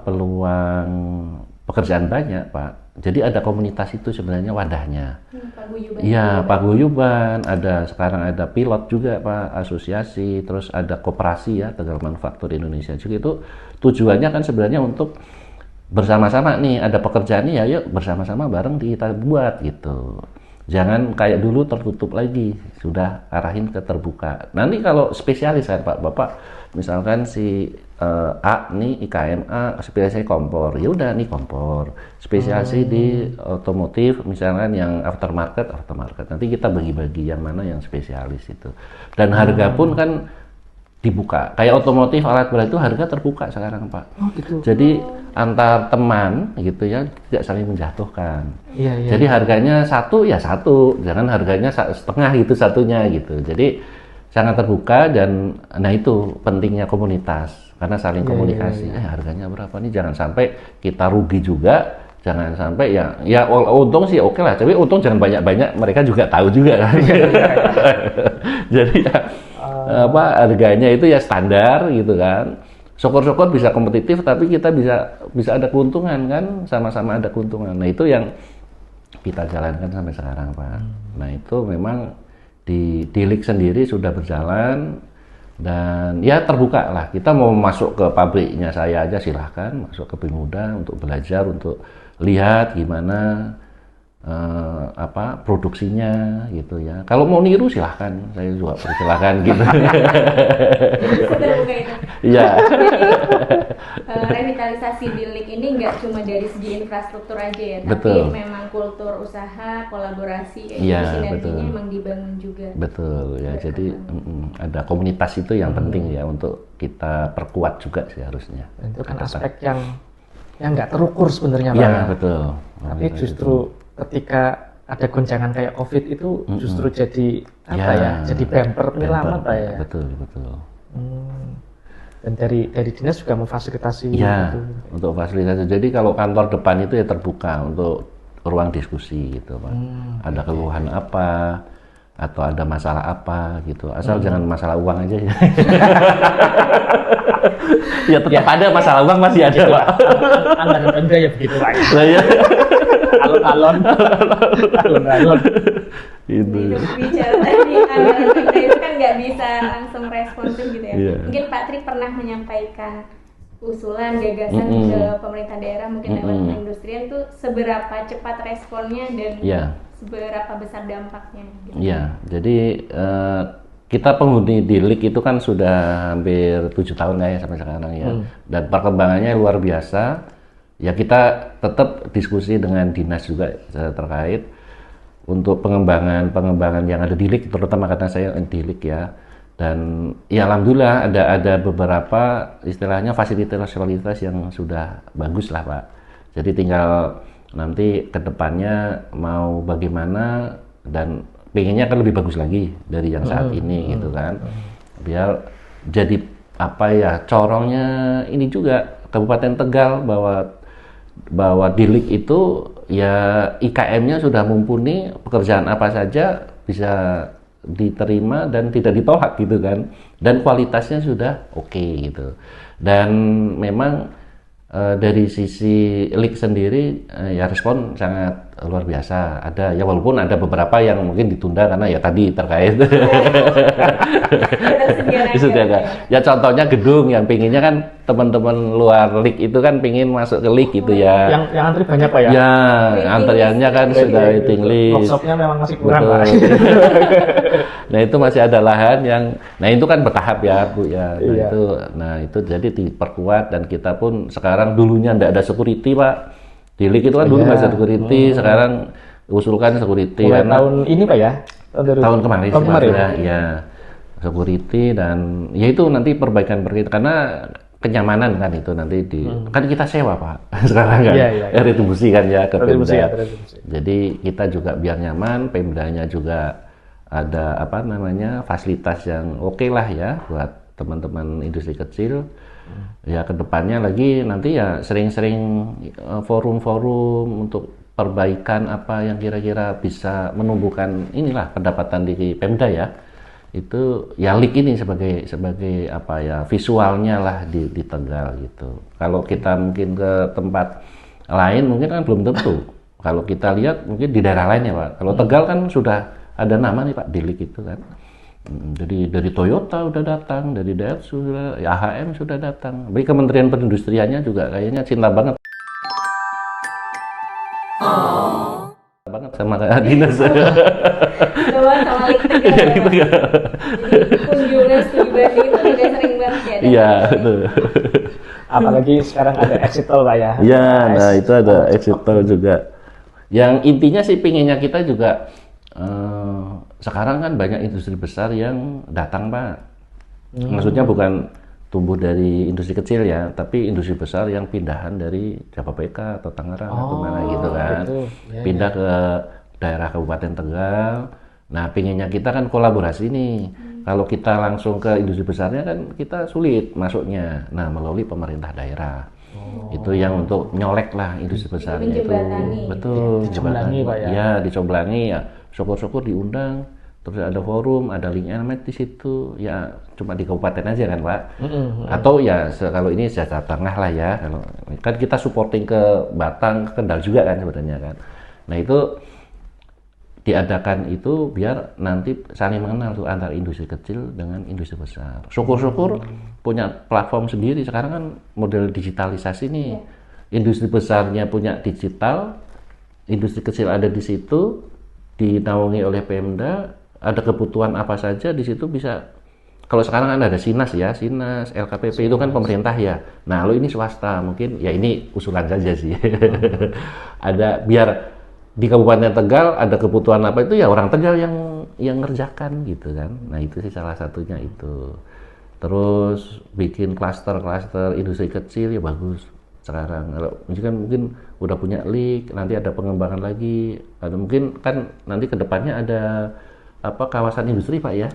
peluang pekerjaan banyak Pak. Jadi ada komunitas itu sebenarnya wadahnya. Iya paguyuban. Sekarang ada pilot juga Pak, asosiasi, terus ada koperasi ya, Tegal Manufaktur Indonesia juga. Itu tujuannya kan sebenarnya untuk bersama-sama nih, ada pekerjaan nih ya, yuk bersama-sama bareng kita buat gitu. Jangan kayak dulu tertutup lagi, sudah arahin ke terbuka. Nanti kalau spesialis kan Pak, Bapak misalkan si A nih IKMA spesialisasi kompor, ya udah nih kompor. Spesialisasi di otomotif misalkan yang aftermarket. Nanti kita bagi-bagi yang mana yang spesialis itu. Dan harga pun kan dibuka. Kayak otomotif alat berat itu harga terbuka sekarang Pak. Oh, gitu. Jadi antar teman gitu ya, tidak saling menjatuhkan. Iya. Jadi harganya satu ya satu, jangan harganya setengah gitu satunya gitu. Jadi sangat terbuka dan nah itu pentingnya komunitas karena saling komunikasi. Harganya berapa nih? Jangan sampai kita rugi juga. Jangan sampai ya untung sih oke lah, tapi untung jangan banyak-banyak, mereka juga tahu juga kan. Jadi harganya itu ya standar gitu kan. syukur-syukur bisa kompetitif, tapi kita bisa ada keuntungan kan, sama-sama ada keuntungan. Nah itu yang kita jalankan sampai sekarang Pak. Nah itu memang di Lik sendiri sudah berjalan dan ya terbuka lah. Kita mau masuk ke pabriknya saya aja silahkan, masuk ke Pemuda untuk belajar, untuk lihat gimana produksinya gitu ya. Kalau mau niru silahkan, saya juga persilahkan gitu. Terbuka itu. Iya. Revitalisasi di Lik ini nggak cuma dari segi infrastruktur aja ya, Betul. tapi memang kultur usaha, kolaborasi, Iya, sinerginya betul. memang dibangun juga. Betul ya. Jadi ada komunitas itu yang penting ya untuk kita perkuat juga sih harusnya. Dan itu kan aspek yang nggak terukur sebenarnya Pak. Iya ya. betul. Tapi justru ketika ada goncangan kayak COVID itu justru jadi jadi bumper penyelamat Pak ya. Betul betul. Dan dari dinas juga memfasilitasi Ya, itu. untuk fasilitas. Jadi kalau kantor depan itu ya terbuka untuk ruang diskusi gitu Pak. Ada keluhan apa atau ada masalah apa gitu. Asal jangan masalah uang aja ya. Ya tetap ada masalah uang masih ada Pak. Anda kan ya begitu Pak. Nah, ya. Alon-alon. Itu. Bicara tadi anggaran Pemda itu kan nggak bisa langsung responsif gitu ya. Iya. Mungkin Pak Tri pernah menyampaikan usulan, gagasan ke pemerintah daerah, mungkin lewat perindustrian tuh seberapa cepat responnya dan Iya. seberapa besar dampaknya gitu. Iya, jadi kita penghuni di Lik itu kan sudah hampir 7 tahun ya sampai sekarang ya. Dan perkembangannya luar biasa. Ya kita tetap diskusi dengan dinas juga terkait untuk pengembangan yang ada di Lik, terutama karena saya di Lik ya. Dan ya alhamdulillah ada beberapa istilahnya fasilitas yang sudah bagus lah Pak. Jadi tinggal nanti ke depannya mau bagaimana dan pengennya kan lebih bagus lagi dari yang saat ini gitu kan. Biar jadi corongnya ini juga Kabupaten Tegal bahwa di Lik itu ya IKM-nya sudah mumpuni, pekerjaan apa saja bisa diterima dan tidak ditolak gitu kan, dan kualitasnya sudah oke gitu. Dan memang dari sisi Lik sendiri ya respon sangat luar biasa. Ada ya walaupun ada beberapa yang mungkin ditunda karena ya tadi terkait disediakan. Ya contohnya gedung yang pinginnya kan teman-teman luar Lik itu kan pingin masuk ke Lik gitu ya. Yang antri banyak Pak ya? Ya, antriannya kan sudah waiting list. Workshopnya memang masih kurang Betul. Pak. Nah itu masih ada lahan yang, nah itu kan bertahap ya Bu ya. Nah itu jadi diperkuat dan kita pun sekarang dulunya tidak ada security Pak. Di Lik itu kan dulu nggak ada security, sekarang usulkan security. Mulai tahun ini Pak ya? Tahun kemarin sih kemarin. ya security dan ya itu nanti perbaikan karena kenyamanan kan itu nanti kan kita sewa Pak sekarang kan retribusi kan ya ke Pemda. Jadi kita juga biar nyaman, Pemdanya juga ada fasilitas yang oke lah ya buat teman-teman industri kecil. Ya kedepannya lagi nanti ya sering-sering forum-forum untuk perbaikan apa yang kira-kira bisa menumbuhkan inilah pendapatan di Pemda ya. Itu ya Lik ini sebagai visualnya lah di Tegal gitu. Kalau kita mungkin ke tempat lain mungkin kan belum tentu. Kalau kita lihat mungkin di daerah lain ya Pak. Kalau Tegal kan sudah ada nama nih Pak di Lik itu kan. Jadi dari Toyota udah datang, dari Daihatsu sudah, AHM sudah datang. Tapi Kementerian Perindustriannya juga kayaknya cinta banget. Banget sama dinas. Sama Lik Tegal. Jadi kunjungan studi banding itu juga sering banget ya. Iya, betul. Apalagi sekarang ada exit tol Pak ya? Iya, nah itu ada exit tol juga. Yang intinya sih pinginnya kita juga sekarang kan banyak industri besar yang datang Pak. Maksudnya bukan tumbuh dari industri kecil ya, tapi industri besar yang pindahan dari Jababeka atau Tangerang atau mana gitu kan. Pindah ke daerah Kabupaten Tegal. Nah, pinginnya kita kan kolaborasi nih. Kalau kita langsung ke industri besarnya kan kita sulit masuknya. Nah, melalui pemerintah daerah. Itu yang untuk nyolek lah industri besarnya itu. Betul. Dicoblangi Pak ya? Iya, dicoblangi ya. Syukur-syukur diundang terus ada forum, ada link NMAT di situ, ya cuma di kabupaten aja kan Pak. Atau ya kalau ini Jawa Tengah lah ya, kalau kan kita supporting ke Batang, ke Kendal juga kan sebenarnya kan. Nah itu diadakan itu biar nanti saling mengenal tuh antara industri kecil dengan industri besar. Syukur-syukur punya platform sendiri. Sekarang kan model digitalisasi nih, industri besarnya punya digital, industri kecil ada di situ, dinaungi oleh Pemda, ada kebutuhan apa saja di situ bisa. Kalau sekarang kan ada Sinas ya, Sinas, LKPP itu kan pemerintah ya. Nah, lo ini swasta, mungkin ya ini usulan saja sih. Ada biar di Kabupaten Tegal ada kebutuhan apa itu ya orang Tegal yang ngerjakan gitu kan. Nah, itu sih salah satunya itu. Terus bikin klaster-klaster industri kecil ya bagus. Sekarang kalau mungkin udah punya leak, nanti ada pengembangan lagi. Ada mungkin kan nanti kedepannya ada apa kawasan industri Pak ya.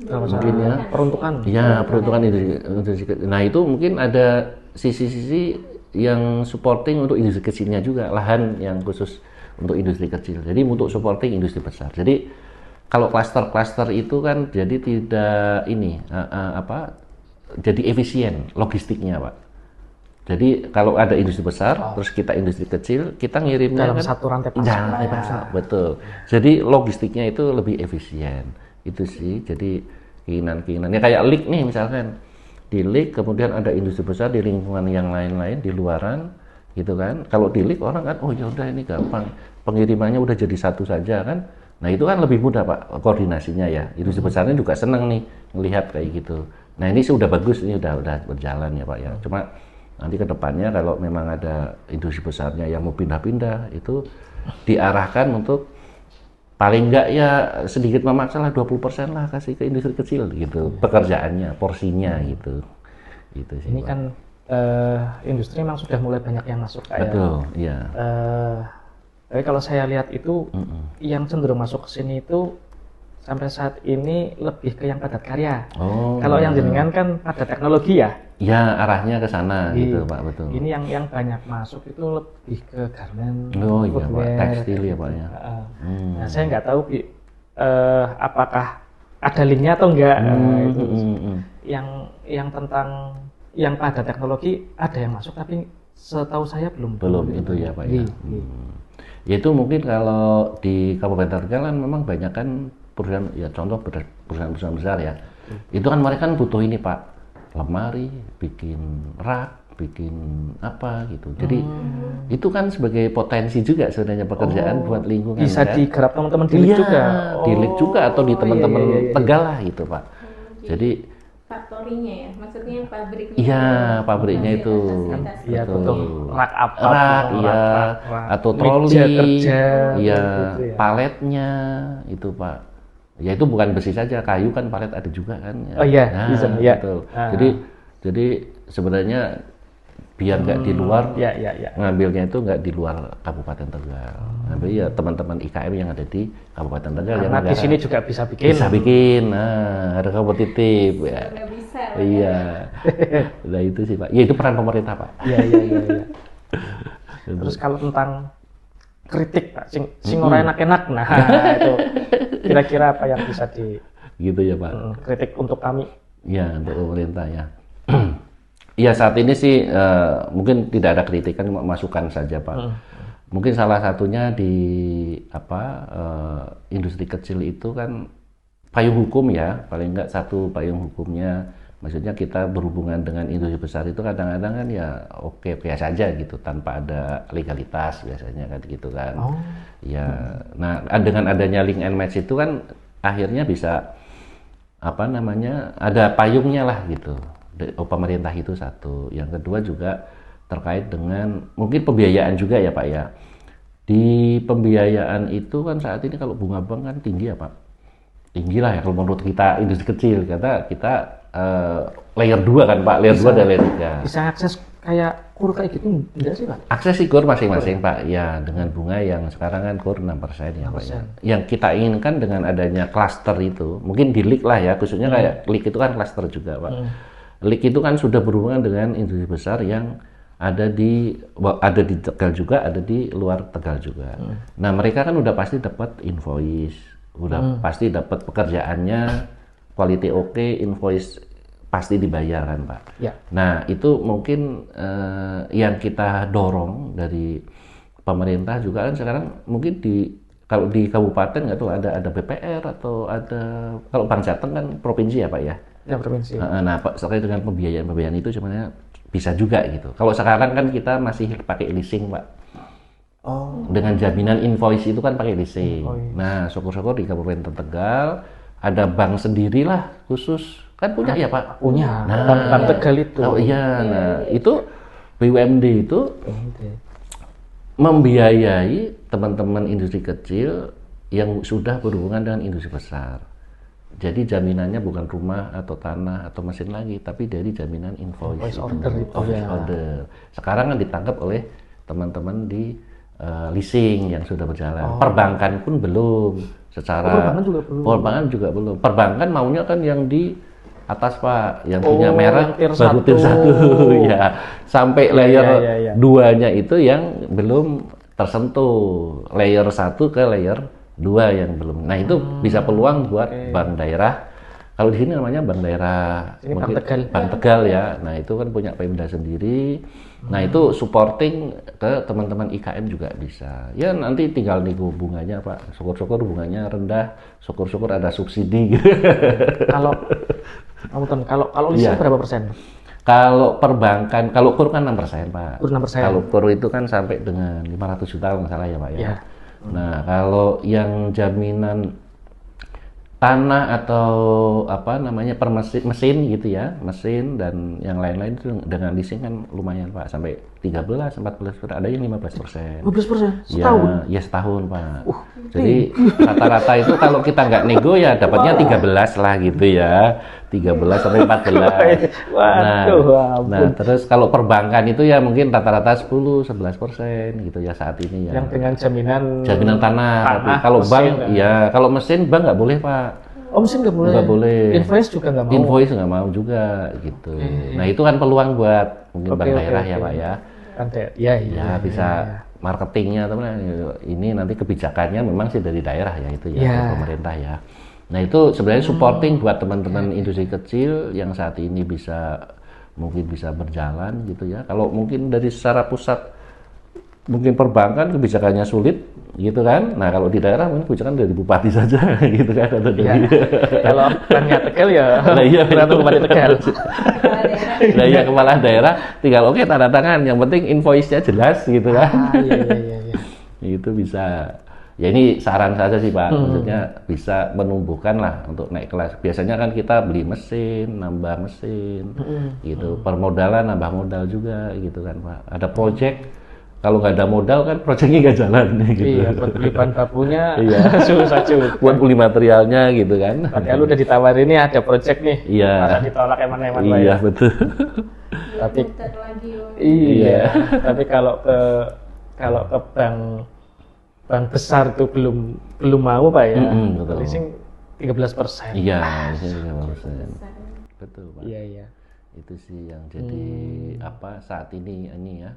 Mungkin ya peruntukan. Ya, peruntukan industri. Nah, itu mungkin ada sisi-sisi yang supporting untuk industri kecilnya juga, lahan yang khusus untuk industri kecil. Jadi untuk supporting industri besar. Jadi kalau klaster-klaster itu kan jadi tidak ini jadi efisien logistiknya, Pak. Jadi kalau ada industri besar, terus kita industri kecil, kita ngirimnya dalam kan satu rantai pasar. Betul. Jadi logistiknya itu lebih efisien. Itu sih. Jadi keinginan ya kayak leak nih misalkan. Di leak kemudian ada industri besar di lingkungan yang lain-lain di luaran gitu kan. Kalau di leak orang kan oh ya udah ini gampang. Pengirimannya udah jadi satu saja kan. Nah, itu kan lebih mudah Pak koordinasinya ya. Industri besarnya juga senang nih melihat kayak gitu. Nah, ini sudah bagus, ini udah berjalan ya Pak ya. Cuma nanti ke depannya kalau memang ada industri besarnya yang mau pindah-pindah itu diarahkan untuk paling enggak ya sedikit memaksa lah 20% lah kasih ke industri kecil gitu. Pekerjaannya, porsinya gitu. Gitu sih. Ini Pak. kan industri memang sudah mulai banyak yang masuk kayak. Betul, iya. Tapi kalau saya lihat itu yang cenderung masuk ke sini itu sampai saat ini lebih ke yang padat karya. Oh. Kalau yang jenengan kan padat teknologi ya. Ya, arahnya ke sana gitu, Pak, betul. Ini yang banyak masuk itu lebih ke garment, Oh iya, Pak, footwear, tekstil ya, Pak ya. Nah, saya nggak tahu apakah ada linknya atau enggak. Yang tentang yang padat teknologi ada yang masuk tapi setahu saya belum itu ya Pak ya. Ya itu mungkin kalau di Kabupaten Tegal kan memang banyak kan perusahaan ya contoh perusahaan besar ya. Itu kan mereka kan butuh ini Pak, lemari, bikin rak, bikin apa gitu. Jadi itu kan sebagai potensi juga sebenarnya pekerjaan buat lingkungan. Bisa kan? digarap teman-teman di LIK juga. Di LIK juga atau di teman-teman Tegal lah gitu Pak. Jadi faktorinya ya, maksudnya pabriknya. Iya, pabriknya itu. Iya, butuh rak apa? Rak, iya, atau troli, kerja, iya, gitu ya. paletnya itu Pak. Ya itu bukan besi saja, kayu kan palet ada juga kan. Ya. Oh iya, nah, bisa ya. Betul. Jadi sebenarnya biar nggak di luar, ngambilnya itu nggak di luar Kabupaten Tegal. Ngambil ya teman-teman IKM yang ada di Kabupaten Tegal. Karena di sini juga bisa bikin. Bisa bikin, nah ada kompetitif ya. Bisa. Iya. Nah itu sih Pak. Ya itu peran pemerintah Pak. Iya. Terus kalau tentang kritik Pak, sing ora enak-enak, nah itu kira-kira apa yang bisa di gitu ya Pak. Kritik untuk kami. Ya untuk pemerintah ya. Iya saat ini sih mungkin tidak ada kritikan, masukan saja Pak. Mungkin salah satunya di industri kecil itu kan payung hukum ya, paling enggak satu payung hukumnya. Maksudnya kita berhubungan dengan industri besar itu kadang-kadang kan ya oke biasa saja gitu tanpa ada legalitas biasanya kan gitu kan. Ya, nah dengan adanya link and match itu kan akhirnya bisa ada payungnya lah gitu. Pemerintah itu satu. Yang kedua juga terkait dengan mungkin pembiayaan juga ya Pak ya. Di pembiayaan itu kan saat ini kalau bunga bank kan tinggi ya Pak. Tinggi lah ya kalau menurut kita industri kecil. Kata kita layer 2 kan Pak, layer 2 dan layer 3. Bisa akses kayak kur kayak gitu enggak sih Pak? Akses sih kur masing-masing Pak. Ya dengan bunga yang sekarang kan kur 6% ya Pak ya. Yang kita inginkan dengan adanya klaster itu, mungkin di LIK lah ya, khususnya kayak LIK itu kan klaster juga Pak. LIK itu kan sudah berhubungan dengan industri besar yang ada di Tegal juga, ada di luar Tegal juga. Nah mereka kan udah pasti dapat invoice, Udah pasti dapat pekerjaannya, quality oke, invoice pasti dibayar kan Pak. Ya. Nah itu mungkin yang kita dorong dari pemerintah juga kan sekarang mungkin kalau di kabupaten nggak tahu ada BPR atau ada, kalau Bank Jateng kan provinsi ya Pak ya. Ya, provinsi. Nah Pak, terkait dengan pembiayaan itu sebenarnya bisa juga gitu. Kalau sekarang kan kita masih pakai leasing Pak. Oh. Dengan jaminan invoice itu kan pakai leasing. Nah syukur-syukur di Kabupaten Tegal ada bank sendirilah khusus, kan punya ya Pak? Punya. Nah, Bank Tegal itu. Oh iya, nah itu BUMD itu membiayai teman-teman industri kecil yang sudah berhubungan dengan industri besar. Jadi jaminannya bukan rumah atau tanah atau mesin lagi, tapi dari jaminan invoice order itu. Invoice order. Sekarang kan ditangkap oleh teman-teman di leasing yang sudah berjalan. Perbankan pun belum. Secara perbankan juga belum. Perbankan maunya kan yang di atas Pak, yang punya merek baru tier 1 ya. Sampai layer 2-nya itu yang belum tersentuh. Layer 1 ke layer 2 yang belum. Nah, itu bisa peluang buat bank daerah. Kalau di sini namanya bank daerah mungkin Bank Tegal ya. Nah, itu kan punya Pemda sendiri. Nah, itu supporting ke teman-teman IKM juga bisa. Ya, nanti tinggal nego bunganya Pak. Syukur-syukur bunganya rendah, syukur-syukur ada subsidi gitu. Kalau leasing berapa persen? Kalau perbankan, kalau KUR kan 6% Pak. KUR 6%. Kalau KUR itu kan sampai dengan 500 juta kalau nggak salah ya Pak ya. Nah, kalau yang jaminan tanah atau apa namanya per mesin gitu ya, mesin dan yang lain-lain itu dengan leasing kan lumayan Pak, sampai 13-14%, ada yang 15%. 15%? Setahun? Ya setahun Pak. Jadi rata-rata itu kalau kita nggak nego ya dapatnya 13 lah gitu ya, 13 sampai 14. Nah, terus kalau perbankan itu ya mungkin rata-rata 10-11% gitu ya saat ini ya. Yang dengan jaminan tanah. Tapi kalau bank ya, kalau mesin bank nggak boleh Pak. Oh, mesin nggak boleh? Nggak boleh. Invoice juga nggak mau? Invoice nggak mau juga gitu. Nah itu kan peluang buat mungkin bank daerah ya Pak ya. Ya bisa marketingnya teman, ini nanti kebijakannya memang sih dari daerah ya itu ya, dari pemerintah ya. Nah itu sebenarnya supporting buat teman-teman industri kecil yang saat ini mungkin bisa berjalan gitu ya. Kalau mungkin dari secara pusat mungkin perbankan kebijakannya sulit gitu kan. Nah kalau di daerah mungkin kebijakan dari bupati saja gitu kan, atau dari kalau banknya Tegal ya atau Bupati Tegal. Nah ya kepala daerah tinggal oke tanda tangan, yang penting invoice-nya jelas gitu kan. Iya. Itu bisa. Ya ini saran saja sih Pak, maksudnya bisa menumbuhkan lah untuk naik kelas. Biasanya kan kita beli mesin, nambah mesin, gitu. Permodalan nambah modal juga gitu kan Pak. Ada project, kalau nggak ada modal kan proyeknya nggak jalan gitu. Iya, buat beli bahan bakunya susah juga. Buat beli materialnya gitu kan. Padahal udah ditawarin nih ada project nih. Iya. Masa ditolak emang-emang Pak. Iya betul. Tapi iya. Tapi kalau ke bank besar itu belum mau Pak ya. Betul. Leasing 13%. Iya, leasing 13%. Betul Pak. Iya. Itu sih yang jadi saat ini ya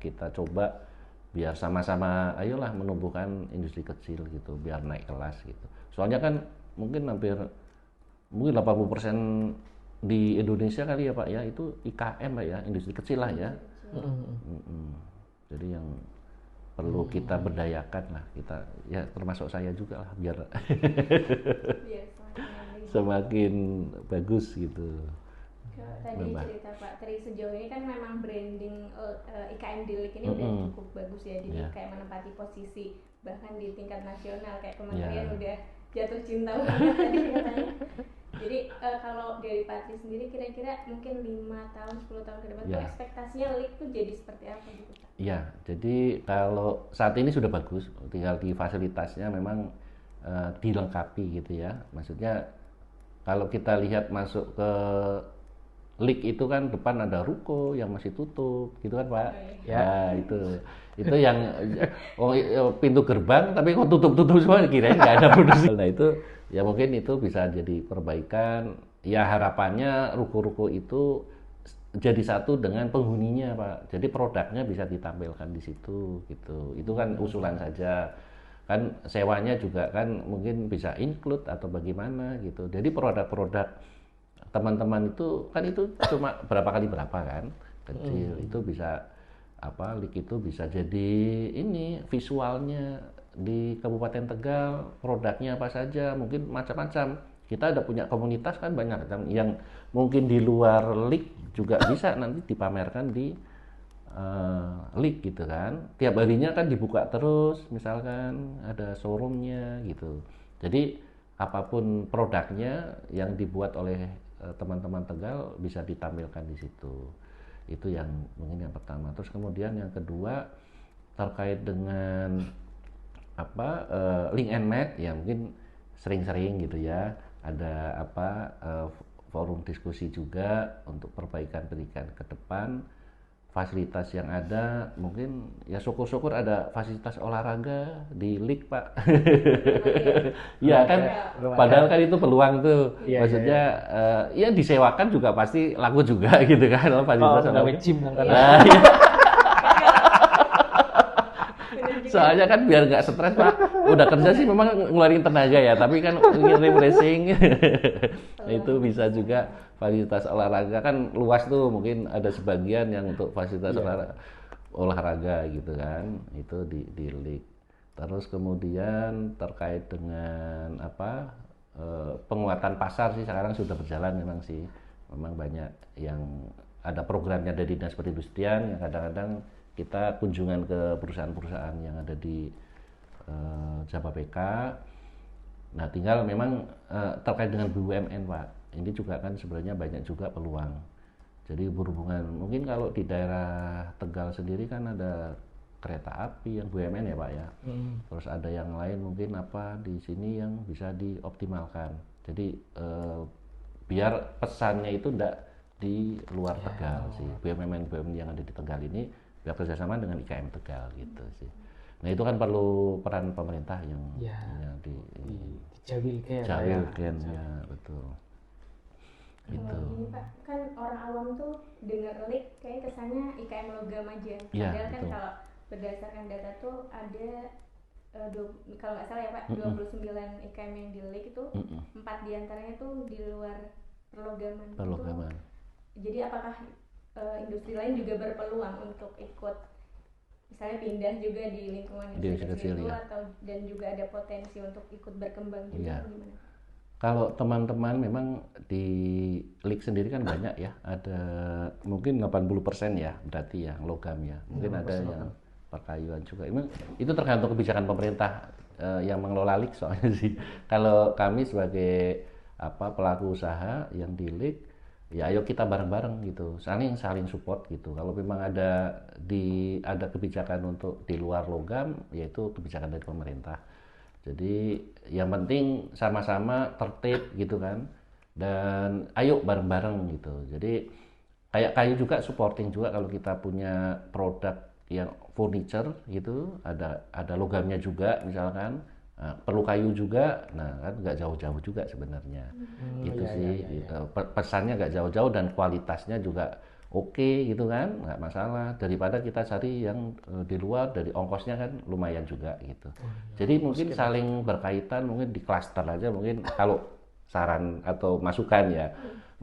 kita coba biar sama-sama ayolah menumbuhkan industri kecil gitu biar naik kelas gitu. Soalnya kan mungkin 80% di Indonesia kali ya Pak ya itu IKM Pak ya, industri kecil lah ya. Jadi yang perlu kita berdayakan lah, kita ya termasuk saya juga lah biar semakin bagus gitu. Tadi cerita Pak Tri, sejauh ini kan memang branding IKM Dilik ini udah cukup bagus ya, jadi kayak menempati posisi bahkan di tingkat nasional, kayak kementerian udah jatuh cinta banget tadi katanya. Jadi kalau dari Pak Tri sendiri kira-kira mungkin 5 tahun 10 tahun ke depan tuh ekspektasinya LIK tuh jadi seperti apa gitu Pak? Iya, jadi kalau saat ini sudah bagus, tinggal di fasilitasnya memang dilengkapi gitu ya. Maksudnya kalau kita lihat masuk ke LIK itu kan depan ada ruko yang masih tutup gitu kan Pak. Ya itu yang pintu gerbang tapi kok tutup semua, kirain nggak ada produksi. Nah itu ya mungkin itu bisa jadi perbaikan. Ya harapannya ruko-ruko itu jadi satu dengan penghuninya Pak. Jadi produknya bisa ditampilkan di situ gitu. Itu kan usulan saja. kan sewanya juga kan mungkin bisa include atau bagaimana gitu. Jadi produk-produk teman-teman itu kan itu cuma berapa kali berapa kan kecil, itu bisa apa leak itu bisa jadi ini visualnya di Kabupaten Tegal produknya apa saja, mungkin macam-macam. Kita ada punya komunitas kan banyak yang mungkin di luar leak juga bisa nanti dipamerkan di leak gitu kan, tiap harinya kan dibuka terus, misalkan ada showroomnya gitu. Jadi apapun produknya yang dibuat oleh teman-teman Tegal bisa ditampilkan di situ. Itu yang mungkin yang pertama. Terus kemudian yang kedua terkait dengan apa link and match ya, mungkin sering-sering gitu ya, ada apa forum diskusi juga untuk perbaikan pendidikan ke depan. Fasilitas yang ada mungkin ya syukur-syukur ada fasilitas olahraga di LIK Pak. Iya kan, padahal kan itu peluang tuh. Iya, Maksudnya ya disewakan juga pasti laku juga gitu kan fasilitas olahraga. Gym kan. Nah, iya. Soalnya kan biar nggak stres Pak, udah kerja sih memang ngeluarin tenaga ya, tapi kan ingin refreshing. Itu bisa juga fasilitas olahraga kan luas tuh, mungkin ada sebagian yang untuk fasilitas olahraga gitu kan, itu di LIK. Terus kemudian terkait dengan apa penguatan pasar sih sekarang sudah berjalan memang sih, memang banyak yang ada programnya dari Dinas Perindustrian yang kadang-kadang kita kunjungan ke perusahaan-perusahaan yang ada di Jababeka. Nah, tinggal memang terkait dengan BUMN Pak, ini juga kan sebenarnya banyak juga peluang. Jadi berhubungan, mungkin kalau di daerah Tegal sendiri kan ada kereta api yang BUMN ya Pak ya. Terus ada yang lain mungkin apa di sini yang bisa dioptimalkan. Jadi biar pesannya itu enggak di luar Tegal sih. BUMN yang ada di Tegal ini biar kerjasama dengan IKM Tegal gitu sih. Nah itu kan perlu peran pemerintah yang dijawilkan ya betul. Gitu. Ini Pak, kan orang awam tuh dengar LIK kayak kesannya IKM logam aja. Ya, Padahal kan betul. kalau berdasarkan data tuh ada kalau nggak salah ya Pak, 29 IKM yang di LIK itu 4 diantaranya tuh di luar perlogaman. Perlogaman. Jadi apakah industri lain juga berpeluang untuk ikut misalnya pindah juga di lingkungan industri kecil itu ya. atau dan juga ada potensi untuk ikut berkembang juga gimana? Kalau teman-teman memang di LIK sendiri kan banyak ya, ada mungkin 80% ya berarti ya logam ya, mungkin ada yang perkayuan juga. Itu tergantung kebijakan pemerintah yang mengelola LIK soalnya sih. Kalau kami sebagai pelaku usaha yang di LIK, ya ayo kita bareng-bareng gitu, saling support gitu. Kalau memang ada kebijakan untuk di luar logam, yaitu kebijakan dari pemerintah. Jadi yang penting sama-sama tertib gitu kan, dan ayo bareng-bareng gitu. Jadi kayak kayu juga supporting juga kalau kita punya produk yang furniture gitu, ada logamnya juga misalkan. Nah, perlu kayu juga, nah kan nggak jauh-jauh juga sebenarnya, gitu sih. Pesannya nggak jauh-jauh dan kualitasnya juga oke gitu kan, nggak masalah. Daripada kita cari yang di luar, dari ongkosnya kan lumayan juga gitu. Jadi mungkin saling berkaitan, mungkin di klaster aja mungkin kalau saran atau masukan ya.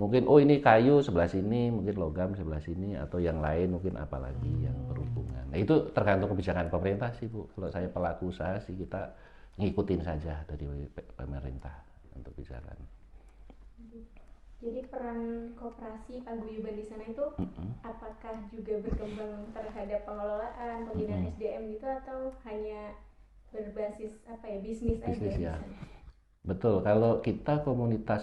Mungkin ini kayu sebelah sini, mungkin logam sebelah sini, atau yang lain mungkin apalagi yang berhubungan. Nah itu tergantung kebijakan pemerintah sih Bu. Kalau saya pelaku usaha sih kita ngikutin saja dari pemerintah untuk bicara. Jadi peran koperasi paguyuban di sana itu apakah juga berkembang terhadap pengelolaan, pembinaan SDM gitu atau hanya berbasis bisnis aja di ya. sana? Betul, kalau kita komunitas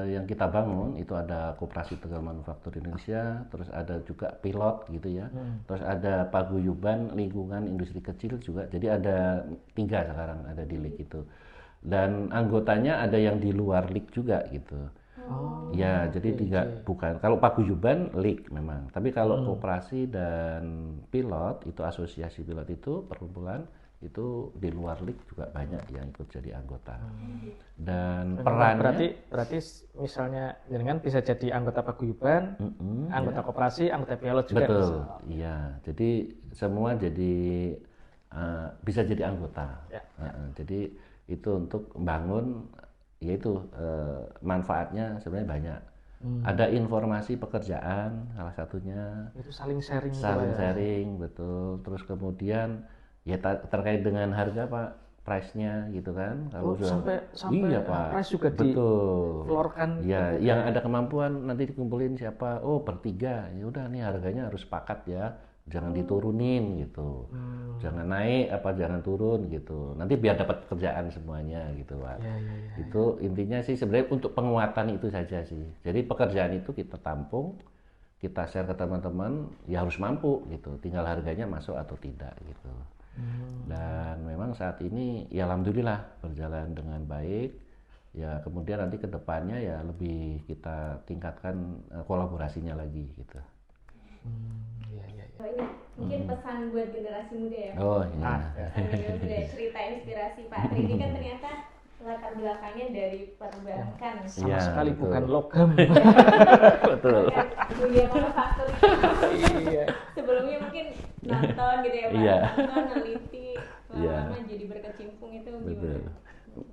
yang kita bangun itu ada Koperasi Tegal Manufaktur Indonesia, terus ada juga pilot gitu ya, terus ada paguyuban lingkungan industri kecil juga. Jadi ada 3 sekarang ada di LIK itu, dan anggotanya ada yang di luar LIK juga gitu. Ya, jadi bukan kalau paguyuban LIK memang, tapi kalau koperasi dan pilot itu asosiasi pilot itu perkumpulan itu di luar LIK juga banyak yang ikut jadi anggota. Dan perannya berarti misalnya dengan bisa jadi anggota paguyuban, anggota koperasi, anggota pilot juga. Betul. Iya. Jadi semua jadi bisa jadi anggota. Ya. Jadi itu untuk membangun, yaitu manfaatnya sebenarnya banyak. Ada informasi pekerjaan salah satunya. Itu saling sharing. Saling sharing, betul. Terus kemudian ya terkait dengan harga Pak, price-nya gitu kan. Kalau sampai iya Pak, price juga diflorkan. Ya, yang ada kemampuan nanti dikumpulin siapa? Oh, bertiga. Ya udah nih harganya harus sepakat ya. Jangan diturunin gitu. Jangan naik jangan turun gitu. Nanti biar dapat pekerjaan semuanya gitu Pak. Itu intinya sih sebenarnya untuk penguatan itu saja sih. Jadi pekerjaan itu kita tampung, kita share ke teman-teman, ya harus mampu gitu. Tinggal harganya masuk atau tidak gitu. Dan memang saat ini ya alhamdulillah berjalan dengan baik. Ya kemudian nanti ke depannya ya lebih kita tingkatkan kolaborasinya lagi gitu. Mungkin pesan buat generasi muda ya. Oh iya. Cerita inspirasi Pak Adri ini kan ternyata latar belakangnya dari perbankan. Sama sekali betul. Bukan logam. Betul. Dunia manufaktur. Iya. Sebelumnya mungkin nonton gitu ya Pak. Iya. Nonton, neliti, lama-lama jadi berkecimpung itu betul. gimana?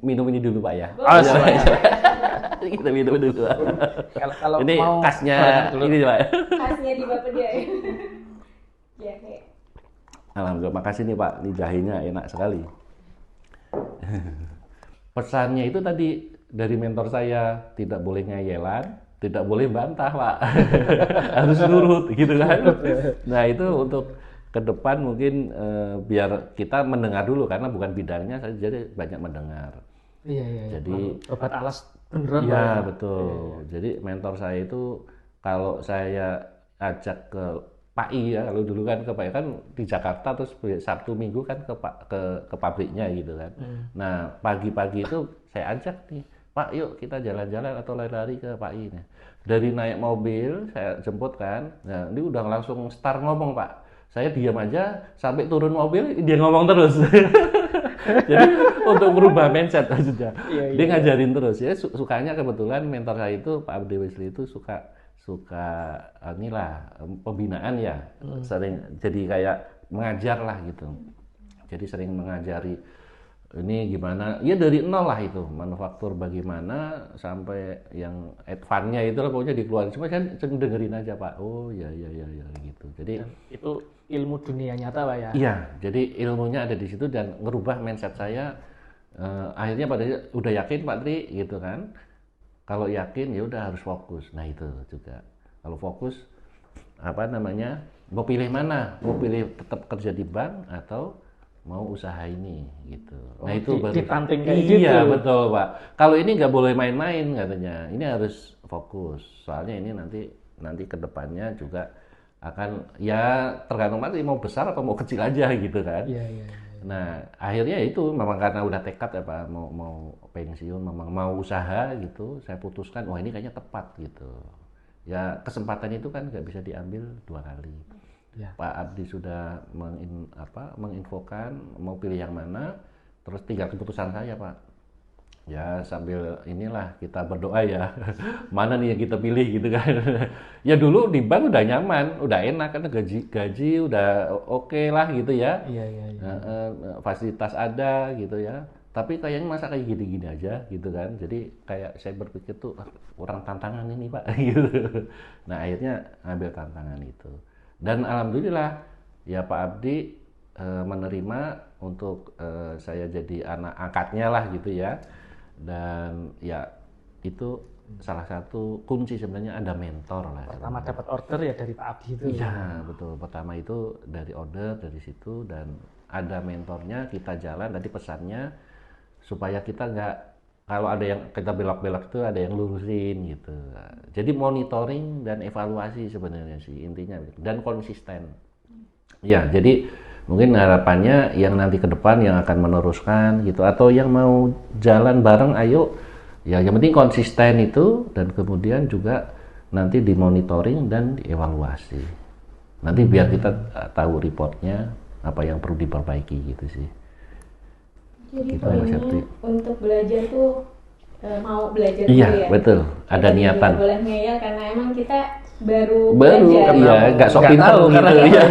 Minum ini dulu Pak ya. Kita minum dulu. Kalau ini mau khasnya ini Pak. Khasnya di Bapak dia. Jahe. Alhamdulillah, makasih nih Pak. Ini jahenya enak sekali. Pesannya itu tadi dari mentor saya, tidak boleh ngayelan, tidak boleh bantah Pak. Harus nurut gitu kan. Nah itu untuk ke depan mungkin biar kita mendengar dulu karena bukan bidangnya, saya jadi banyak mendengar. Iya. Jadi obat alas beneran. Iya betul. Jadi mentor saya itu kalau saya ajak ke PAI ya, kalau dulu kan ke PAI kan di Jakarta, terus Sabtu Minggu kan ke pabriknya gitu kan. Nah pagi-pagi itu saya ajak nih, Pak yuk kita jalan-jalan atau lari-lari ke PAI. Nah, dari naik mobil saya jemput kan, nah ini udah langsung start ngomong Pak. Saya diam aja sampai turun mobil dia ngomong terus. Jadi untuk merubah mindset maksudnya. Dia ngajarin terus ya. Sukanya kebetulan mentor saya itu Pak Abdi Wesley itu suka inilah pembinaan ya. Sering jadi kayak mengajar lah gitu. Jadi sering mengajari ini gimana ya dari nol lah itu manufaktur bagaimana sampai yang advance-nya itu lah pokoknya dikeluarin. Cuma saya dengerin aja Pak. Oh ya gitu. Jadi dan itu ilmu dunia nyata Pak ya. Iya, jadi ilmunya ada di situ dan ngerubah mindset saya. Akhirnya pada udah yakin Pak Tri gitu kan. Kalau yakin ya udah harus fokus. Nah itu juga. Kalau fokus mau pilih mana? Mau pilih tetap kerja di bank atau mau usaha ini gitu. Nah itu baru ditanting kayak gitu. Iya betul Pak. Kalau ini nggak boleh main-main katanya. Ini harus fokus. Soalnya ini nanti kedepannya juga akan ya tergantung nanti mau besar atau mau kecil aja gitu kan. Iya. Nah akhirnya itu memang karena udah tekad ya Pak mau pensiun, memang mau usaha gitu. Saya putuskan wah ini kayaknya tepat gitu. Ya kesempatan itu kan nggak bisa diambil dua kali. Ya. Pak Abdi sudah menginfokan mau pilih yang mana, terus tinggal keputusan saya Pak. Ya sambil inilah kita berdoa ya, mana nih yang kita pilih gitu kan. Ya dulu di bank udah nyaman, udah enak kan gaji udah oke lah gitu ya. Iya. Fasilitas ada gitu ya. Tapi kayaknya masa kayak gini-gini aja gitu kan. Jadi kayak saya berpikir tuh kurang tantangan ini Pak gitu. Nah akhirnya ambil tantangan itu. Dan alhamdulillah ya Pak Abdi menerima untuk saya jadi anak angkatnya lah gitu ya. Dan ya itu salah satu kunci sebenarnya ada mentor lah. Pertama dapat order ya dari Pak Abdi itu. Iya betul. Pertama itu dari order dari situ dan ada mentornya kita jalan. Tadi pesannya supaya kita nggak kalau ada yang kita belok-belok itu ada yang lurusin gitu. Jadi monitoring dan evaluasi sebenarnya sih intinya dan konsisten. Ya jadi mungkin harapannya yang nanti ke depan yang akan meneruskan gitu atau yang mau jalan bareng ayo ya yang penting konsisten itu dan kemudian juga nanti dimonitoring dan dievaluasi. Nanti biar kita tahu reportnya apa yang perlu diperbaiki gitu sih. Jadi poinnya untuk belajar tuh mau belajar dulu iya, ya. Betul. Ada jadi niatan. Tidak boleh ngeyel karena emang kita baru belajar. belajar. Iya, nggak sok pintar gitu. Iya.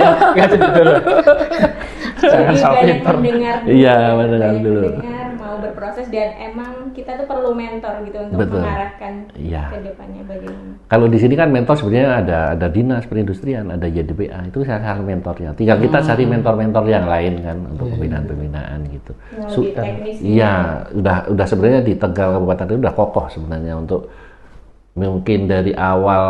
Jadi sok banyak pinter. mendengar dulu, Iya, ya, mendengar banyak dulu. mendengar, mau berproses, dan emang kita tuh perlu mentor gitu untuk Betul. mengarahkan Iya. ke depannya bagaimana. Kalau di sini kan mentor sebenarnya ada dinas perindustrian, ada YDPA, itu salah mentornya. Tinggal kita cari mentor-mentor yang lain kan untuk pembinaan-pembinaan gitu. Yang lebih teknis. Iya, udah sebenarnya di Tegal Kabupaten itu udah kokoh sebenarnya untuk mungkin dari awal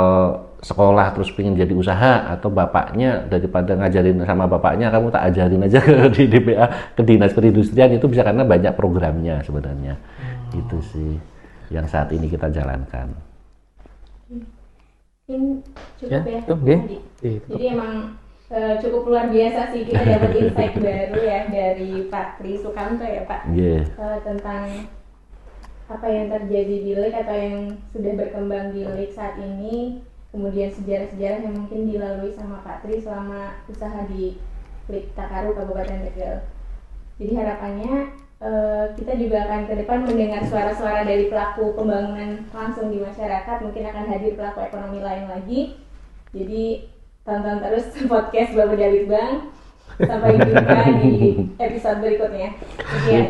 sekolah terus pengen jadi usaha, atau bapaknya daripada ngajarin sama bapaknya kamu tak ajarin aja ke di DPA, ke dinas perindustrian, itu bisa karena banyak programnya sebenarnya. Itu sih yang saat ini kita jalankan. Ini cukup Ya, ya, itu, nggih. Andi? Itu. Jadi emang cukup luar biasa sih kita dapat insight baru ya dari Pak Tri Sukamto ya Pak, Iya. tentang apa yang terjadi di LIK atau yang sudah berkembang di LIK saat ini, kemudian sejarah-sejarah yang mungkin dilalui sama Pak Tri selama usaha di LIK Takaru Kabupaten Tegal. Jadi harapannya kita juga akan ke depan mendengar suara-suara dari pelaku pembangunan langsung di masyarakat, mungkin akan hadir pelaku ekonomi lain lagi. Jadi tonton terus podcast Bapeda Litbang. Sampai jumpa di episode berikutnya. Sekian.